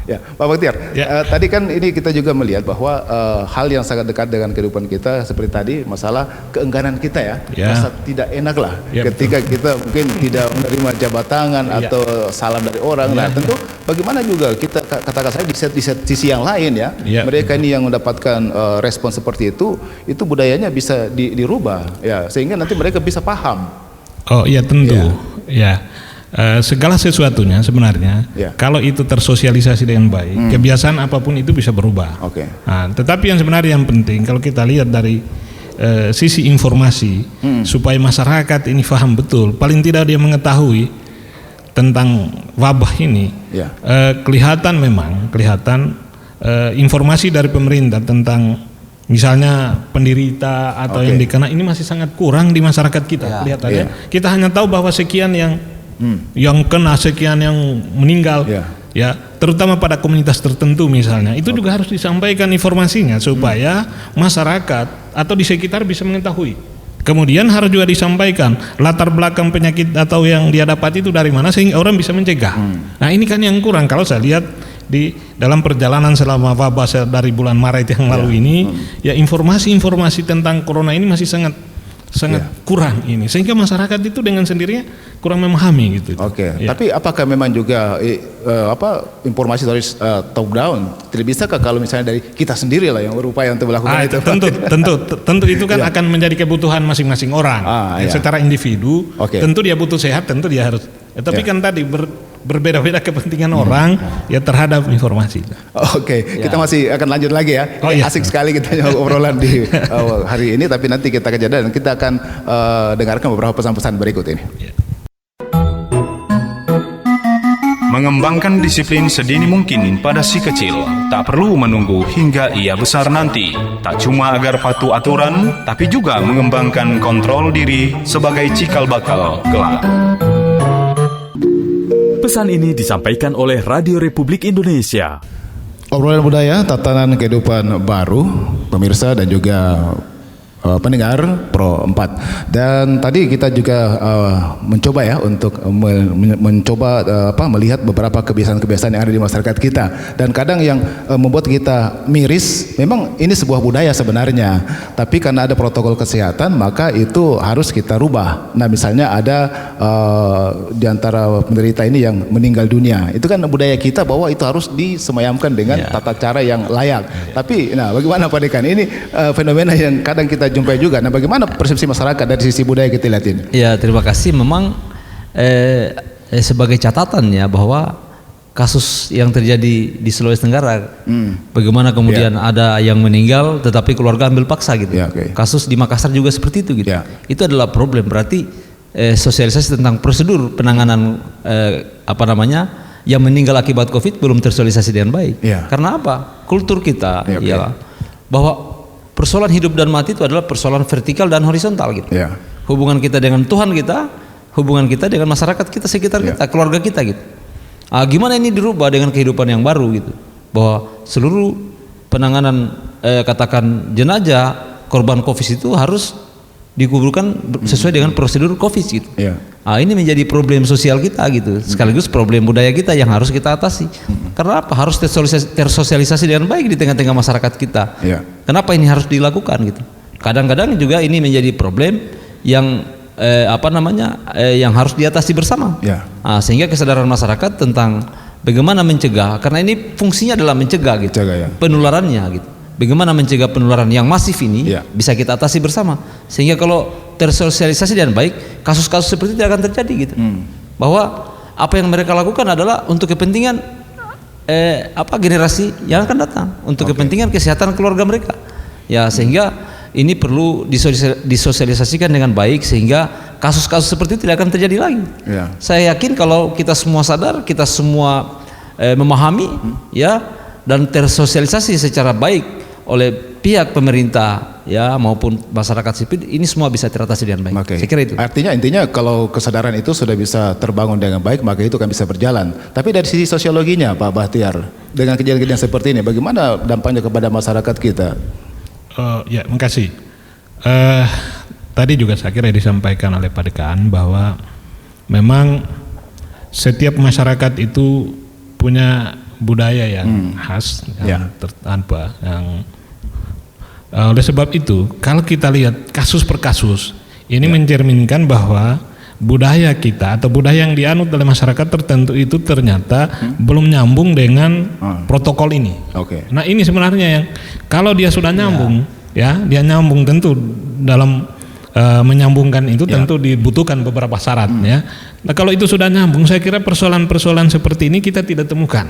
Ya, Pak Baktiar. Tadi kan ini kita juga melihat bahwa hal yang sangat dekat dengan kehidupan kita seperti tadi masalah keengganan kita ya. Rasa tidak enak lah ketika kita mungkin tidak menerima jabat tangan atau salam dari orang. Nah, tentu bagaimana juga kita katakan saya di sisi yang lain ya. Mereka ini yang mendapatkan respon seperti itu budayanya bisa dirubah ya, sehingga nanti mereka bisa paham. Oh iya tentu ya. Segala sesuatunya sebenarnya kalau itu tersosialisasi dengan baik, kebiasaan apapun itu bisa berubah. Nah, tetapi yang sebenarnya yang penting kalau kita lihat dari sisi informasi supaya masyarakat ini paham betul, paling tidak dia mengetahui tentang wabah ini. Kelihatan informasi dari pemerintah tentang misalnya penderita atau yang dikena ini masih sangat kurang di masyarakat kita kelihatannya. Kita hanya tahu bahwa sekian yang kena, sekian yang meninggal ya, terutama pada komunitas tertentu misalnya. Itu juga harus disampaikan informasinya supaya masyarakat atau di sekitar bisa mengetahui. Kemudian harus juga disampaikan latar belakang penyakit atau yang dia dapat itu dari mana sehingga orang bisa mencegah. Nah, ini kan yang kurang kalau saya lihat di dalam perjalanan selama wabah dari bulan Maret yang lalu ini ya, informasi-informasi tentang corona ini masih sangat kurang ini, sehingga masyarakat itu dengan sendirinya kurang memahami gitu. Tapi apakah memang juga informasi dari top down tidak bisakah kalau misalnya dari kita sendiri lah yang berupaya untuk melakukan itu? Tentu itu kan akan menjadi kebutuhan masing-masing orang. Secara individu tentu dia butuh sehat, tentu dia harus tapi kan tadi berbeda-beda kepentingan orang ya terhadap informasi. Kita masih akan lanjut lagi ya. Asik sekali kita obrolan di hari ini, tapi nanti kita akan jeda dan kita akan dengarkan beberapa pesan-pesan berikut ini. Mengembangkan disiplin sedini mungkin pada si kecil, tak perlu menunggu hingga ia besar nanti. Tak cuma agar patuh aturan, tapi juga mengembangkan kontrol diri sebagai cikal bakal kelak. Pesan ini disampaikan oleh Radio Republik Indonesia. Obrolan budaya, tatanan kehidupan baru, pemirsa dan juga pendengar Pro 4. Dan tadi kita juga mencoba ya untuk melihat beberapa kebiasaan-kebiasaan yang ada di masyarakat kita. Dan kadang yang membuat kita miris, memang ini sebuah budaya sebenarnya, tapi karena ada protokol kesehatan maka itu harus kita rubah. Nah, misalnya ada di antara penderita ini yang meninggal dunia, itu kan budaya kita bahwa itu harus disemayamkan dengan tata cara yang layak. Tapi nah, bagaimana Pak Dekan, ini fenomena yang kadang kita jumpai juga. Nah, bagaimana persepsi masyarakat dari sisi budaya kita lihat ini? Ya, terima kasih. Memang sebagai catatan ya bahwa kasus yang terjadi di Sulawesi Tenggara, bagaimana kemudian ada yang meninggal tetapi keluarga ambil paksa gitu. Kasus di Makassar juga seperti itu gitu. Itu adalah problem. Berarti sosialisasi tentang prosedur penanganan yang meninggal akibat COVID belum tersosialisasi dengan baik. Karena apa? Kultur kita bahwa persoalan hidup dan mati itu adalah persoalan vertikal dan horizontal gitu. Hubungan kita dengan Tuhan kita, hubungan kita dengan masyarakat kita sekitar kita, keluarga kita gitu. Gimana ini dirubah dengan kehidupan yang baru gitu, bahwa seluruh penanganan katakan jenazah korban COVID itu harus dikuburkan sesuai dengan prosedur COVID gitu. Ini menjadi problem sosial kita gitu, sekaligus problem budaya kita yang harus kita atasi. Karena apa? Harus tersosialisasi dengan baik di tengah-tengah masyarakat kita. Kenapa ini harus dilakukan gitu? Kadang-kadang juga ini menjadi problem yang yang harus diatasi bersama. Sehingga kesadaran masyarakat tentang bagaimana mencegah, karena ini fungsinya adalah mencegah gitu, penularannya gitu. Bagaimana mencegah penularan yang masif ini bisa kita atasi bersama, sehingga kalau tersosialisasi dengan baik kasus-kasus seperti itu tidak akan terjadi gitu. Bahwa apa yang mereka lakukan adalah untuk kepentingan generasi yang akan datang, untuk kepentingan kesehatan keluarga mereka ya, sehingga ini perlu disosialisasikan dengan baik sehingga kasus-kasus seperti itu tidak akan terjadi lagi. Saya yakin kalau kita semua sadar, kita semua memahami ya, dan tersosialisasi secara baik oleh pihak pemerintah ya maupun masyarakat sipil ini semua bisa teratasi dengan baik. Saya kira itu. Artinya intinya kalau kesadaran itu sudah bisa terbangun dengan baik, maka itu kan bisa berjalan. Tapi dari sisi sosiologinya Pak Bahtiar, dengan kejadian-kejadian seperti ini, bagaimana dampaknya kepada masyarakat kita? Ya, makasih. Tadi juga saya kira disampaikan oleh Pak Dekan bahwa memang setiap masyarakat itu punya budaya yang khas, yang oleh sebab itu kalau kita lihat kasus per kasus ini mencerminkan bahwa budaya kita atau budaya yang dianut oleh masyarakat tertentu itu ternyata belum nyambung dengan protokol ini. Nah ini sebenarnya yang kalau dia sudah nyambung ya dia nyambung tentu dalam menyambungkan itu tentu dibutuhkan beberapa syarat ya. Nah kalau itu sudah nyambung saya kira persoalan-persoalan seperti ini kita tidak temukan.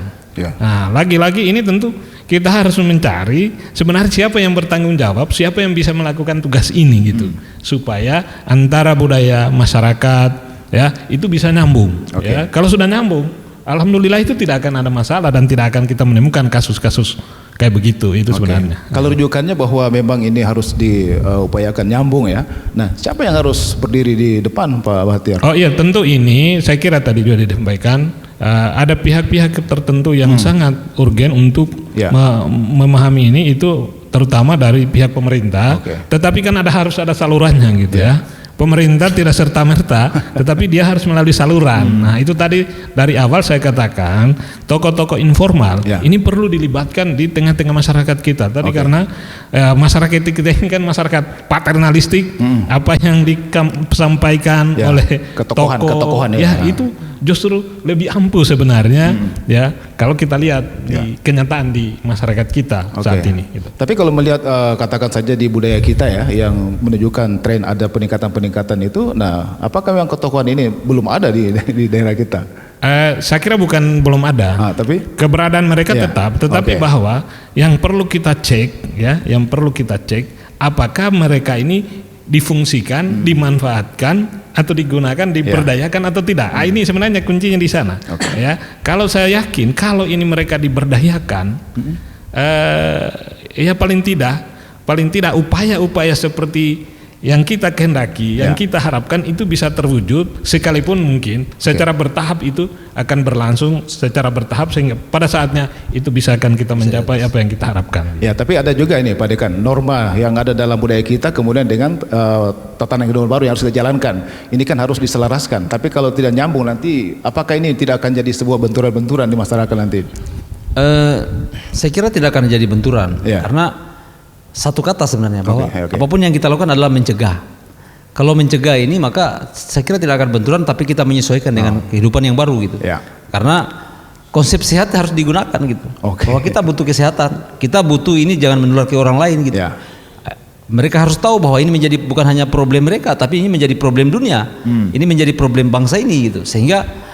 Nah lagi-lagi ini tentu kita harus mencari sebenarnya siapa yang bertanggung jawab, siapa yang bisa melakukan tugas ini gitu, supaya antara budaya masyarakat ya itu bisa nyambung. Ya. Kalau sudah nyambung, alhamdulillah itu tidak akan ada masalah dan tidak akan kita menemukan kasus-kasus kayak begitu itu sebenarnya. Kalau rujukannya bahwa memang ini harus diupayakan nyambung ya. Nah, siapa yang harus berdiri di depan Pak Bahtiar? Oh iya, tentu ini saya kira tadi juga disampaikan ada pihak-pihak tertentu yang sangat urgen untuk memahami ini itu terutama dari pihak pemerintah. Tetapi kan harus ada salurannya gitu ya. Pemerintah tidak serta-merta, tetapi dia harus melalui saluran. Nah itu tadi dari awal saya katakan tokoh-tokoh informal ini perlu dilibatkan di tengah-tengah masyarakat kita. Tadi karena masyarakat kita ini kan masyarakat paternalistik, apa yang disampaikan oleh tokoh itu justru lebih ampuh sebenarnya ya kalau kita lihat di kenyataan di masyarakat kita saat ini. Gitu. Tapi kalau melihat katakan saja di budaya kita ya yang menunjukkan tren ada peningkatan itu, nah apakah memang ketokohan ini belum ada di daerah kita? Saya kira bukan belum ada, tapi keberadaan mereka tetapi bahwa yang perlu kita cek ya, yang perlu kita cek apakah mereka ini difungsikan, dimanfaatkan atau digunakan, diberdayakan atau tidak. Ini sebenarnya kuncinya di sana. Ya, kalau saya yakin kalau ini mereka diberdayakan, ya paling tidak upaya-upaya seperti yang kita kehendaki, yang kita harapkan itu bisa terwujud, sekalipun mungkin secara bertahap itu akan berlangsung secara bertahap sehingga pada saatnya itu bisa akan kita mencapai apa yang kita harapkan. Ya, tapi ada juga ini Pak Dekan, norma yang ada dalam budaya kita kemudian dengan tatanan hidup baru yang harus kita jalankan. Ini kan harus diselaraskan. Tapi kalau tidak nyambung nanti, apakah ini tidak akan jadi sebuah benturan-benturan di masyarakat nanti? Saya kira tidak akan jadi benturan, karena satu kata sebenarnya bahwa apapun yang kita lakukan adalah mencegah. Kalau mencegah ini maka saya kira tidak akan benturan, tapi kita menyesuaikan dengan kehidupan yang baru gitu. Karena konsep sehat harus digunakan gitu. Bahwa kita butuh kesehatan, kita butuh ini jangan menular ke orang lain gitu. Mereka harus tahu bahwa ini menjadi bukan hanya problem mereka, tapi ini menjadi problem dunia. Ini menjadi problem bangsa ini gitu. Sehingga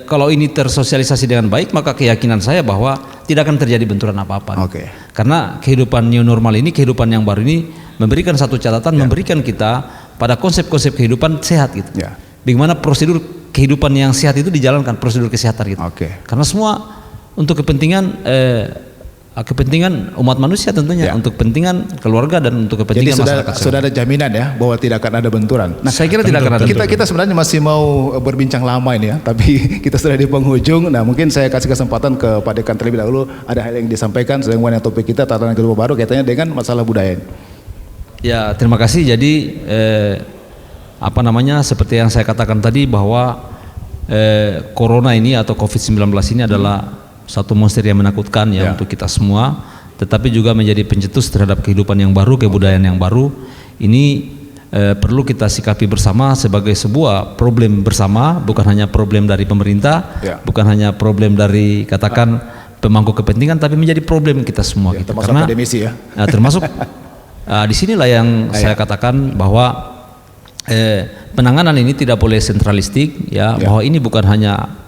kalau ini tersosialisasi dengan baik, maka keyakinan saya bahwa tidak akan terjadi benturan apa-apa. Karena kehidupan new normal ini, kehidupan yang baru ini memberikan satu catatan, memberikan kita pada konsep-konsep kehidupan sehat gitu. Bagaimana prosedur kehidupan yang sehat itu dijalankan, prosedur kesehatan gitu. Karena semua untuk kepentingan umat manusia tentunya, untuk kepentingan keluarga dan untuk kepentingan masyarakat. Jadi sudah ada jaminan ya bahwa tidak akan ada benturan. Nah, saya kira tidak akan ada. Kita sebenarnya masih mau berbincang lama ini ya, tapi kita sudah di penghujung. Nah, mungkin saya kasih kesempatan ke Pak Dekan terlebih dahulu. Ada hal yang disampaikan dengan topik kita tatanan kehidupan baru kaitannya dengan masalah budaya. Ya, terima kasih. Jadi seperti yang saya katakan tadi bahwa corona ini atau COVID-19 ini adalah satu monster yang menakutkan ya untuk kita semua, tetapi juga menjadi pencetus terhadap kehidupan yang baru, kebudayaan yang baru. Ini perlu kita sikapi bersama sebagai sebuah problem bersama, bukan hanya problem dari pemerintah, bukan hanya problem dari katakan pemangku kepentingan, tapi menjadi problem kita semua gitu. Termasuk Karena akademisi ya. Termasuk disinilah yang saya katakan bahwa penanganan ini tidak boleh sentralistik ya, bahwa ini bukan hanya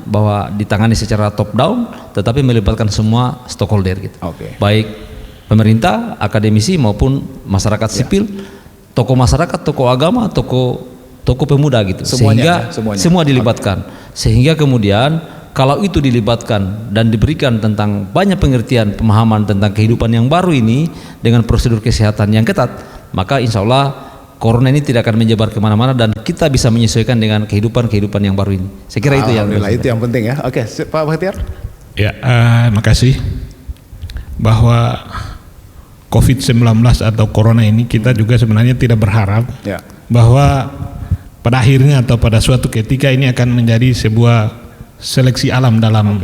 bahwa ditangani secara top down, tetapi melibatkan semua stakeholder gitu. Baik pemerintah, akademisi maupun masyarakat sipil, tokoh masyarakat, tokoh agama, tokoh pemuda gitu. Semua dilibatkan. Sehingga kemudian kalau itu dilibatkan dan diberikan tentang banyak pengertian pemahaman tentang kehidupan yang baru ini dengan prosedur kesehatan yang ketat, maka insya Allah corona ini tidak akan menyebar kemana-mana dan kita bisa menyesuaikan dengan kehidupan yang baru ini. Saya kira itu yang penting ya. Oke, Pak Bahtiar. Ya, makasih. Bahwa COVID-19 atau corona ini kita juga sebenarnya tidak berharap bahwa pada akhirnya atau pada suatu ketika ini akan menjadi sebuah seleksi alam dalam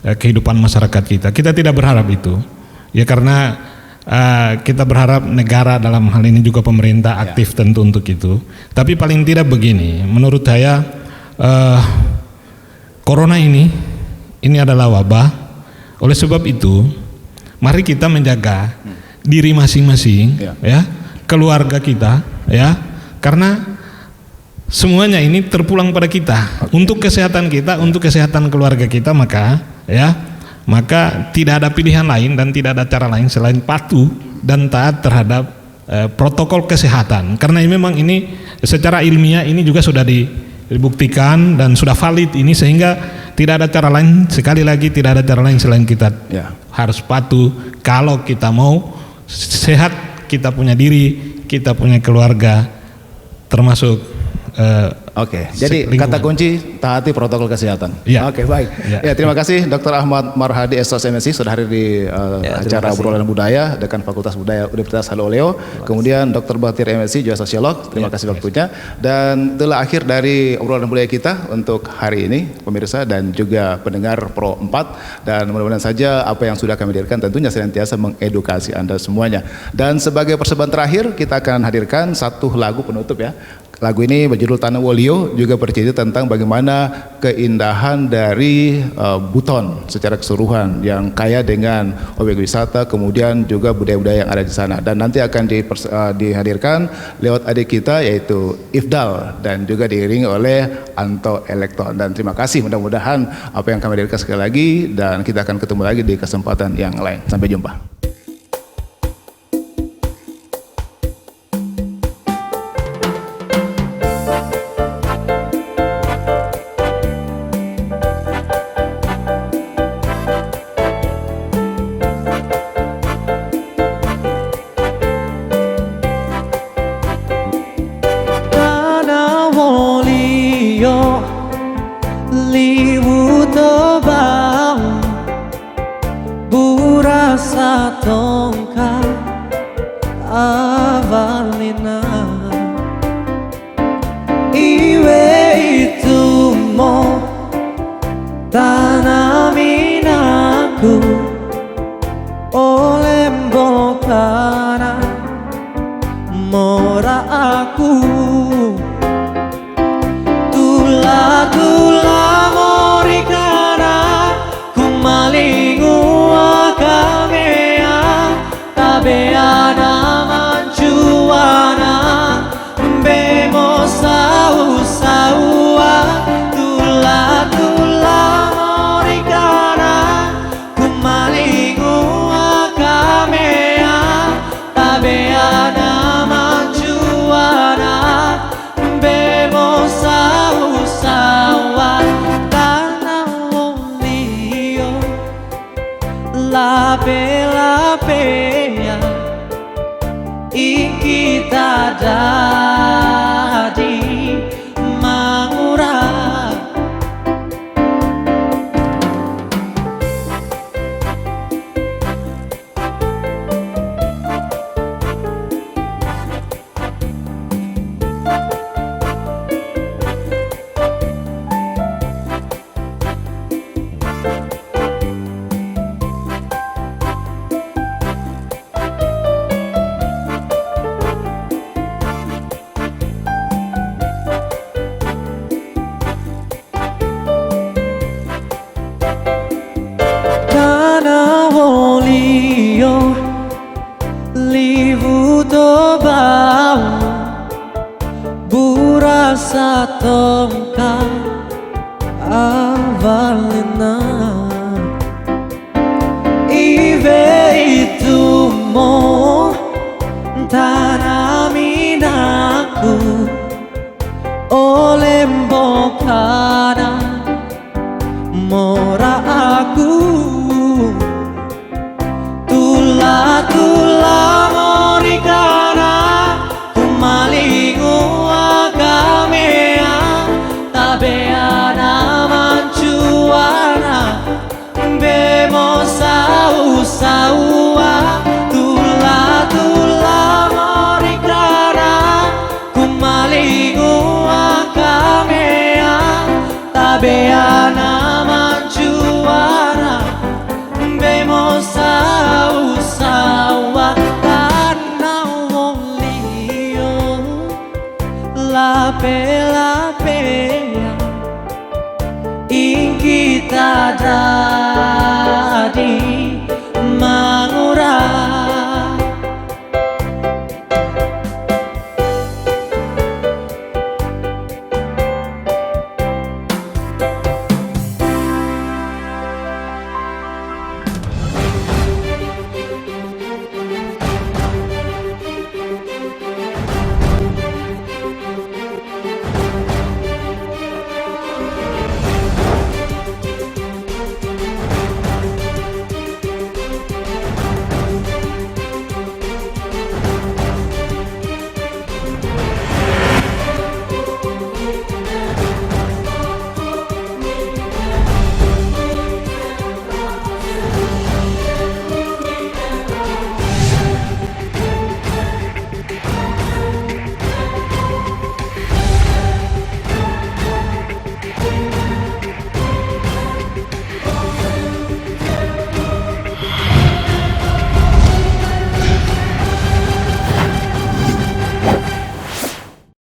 kehidupan masyarakat kita. Kita tidak berharap itu, ya karena kita berharap negara dalam hal ini juga pemerintah aktif tentu untuk itu. Tapi paling tidak begini, menurut saya corona ini adalah wabah. Oleh sebab itu, mari kita menjaga diri masing-masing, ya, keluarga kita, ya, karena semuanya ini terpulang pada kita. Untuk kesehatan kita, untuk kesehatan keluarga kita, maka tidak ada pilihan lain dan tidak ada cara lain selain patuh dan taat terhadap protokol kesehatan. Karena memang ini secara ilmiah ini juga sudah dibuktikan dan sudah valid ini, sehingga tidak ada cara lain, sekali lagi tidak ada cara lain selain kita harus patuh kalau kita mau sehat, kita punya diri, kita punya keluarga, termasuk jadi kata kunci taati protokol kesehatan. Oke, baik. Ya, terima kasih Dr. Ahmad Marhadi, SOS MSI sudah hadir di acara obrolan budaya Dekan Fakultas Budaya Universitas Haloleo. Kemudian Dr. Bahtiar MSI juga sosiolog. Terima kasih waktunya. Dan itulah akhir dari obrolan budaya kita untuk hari ini, pemirsa dan juga pendengar Pro 4. Dan mudah-mudahan saja apa yang sudah kami hadirkan tentunya senantiasa mengedukasi Anda semuanya. Dan sebagai persembahan terakhir kita akan hadirkan satu lagu penutup ya. Lagu ini berjudul Tanah Wolio, juga bercerita tentang bagaimana keindahan dari Buton secara keseluruhan yang kaya dengan objek wisata, kemudian juga budaya-budaya yang ada di sana. Dan nanti akan dihadirkan lewat adik kita yaitu Ifdal dan juga diiringi oleh Anto Elektron. Dan terima kasih, mudah-mudahan apa yang kami hadirkan sekali lagi, dan kita akan ketemu lagi di kesempatan yang lain. Sampai jumpa. Oleh mbokana saua tula mori krara kumalingu akamea tabeana manjuara bemo saua tanau molio lape ing kita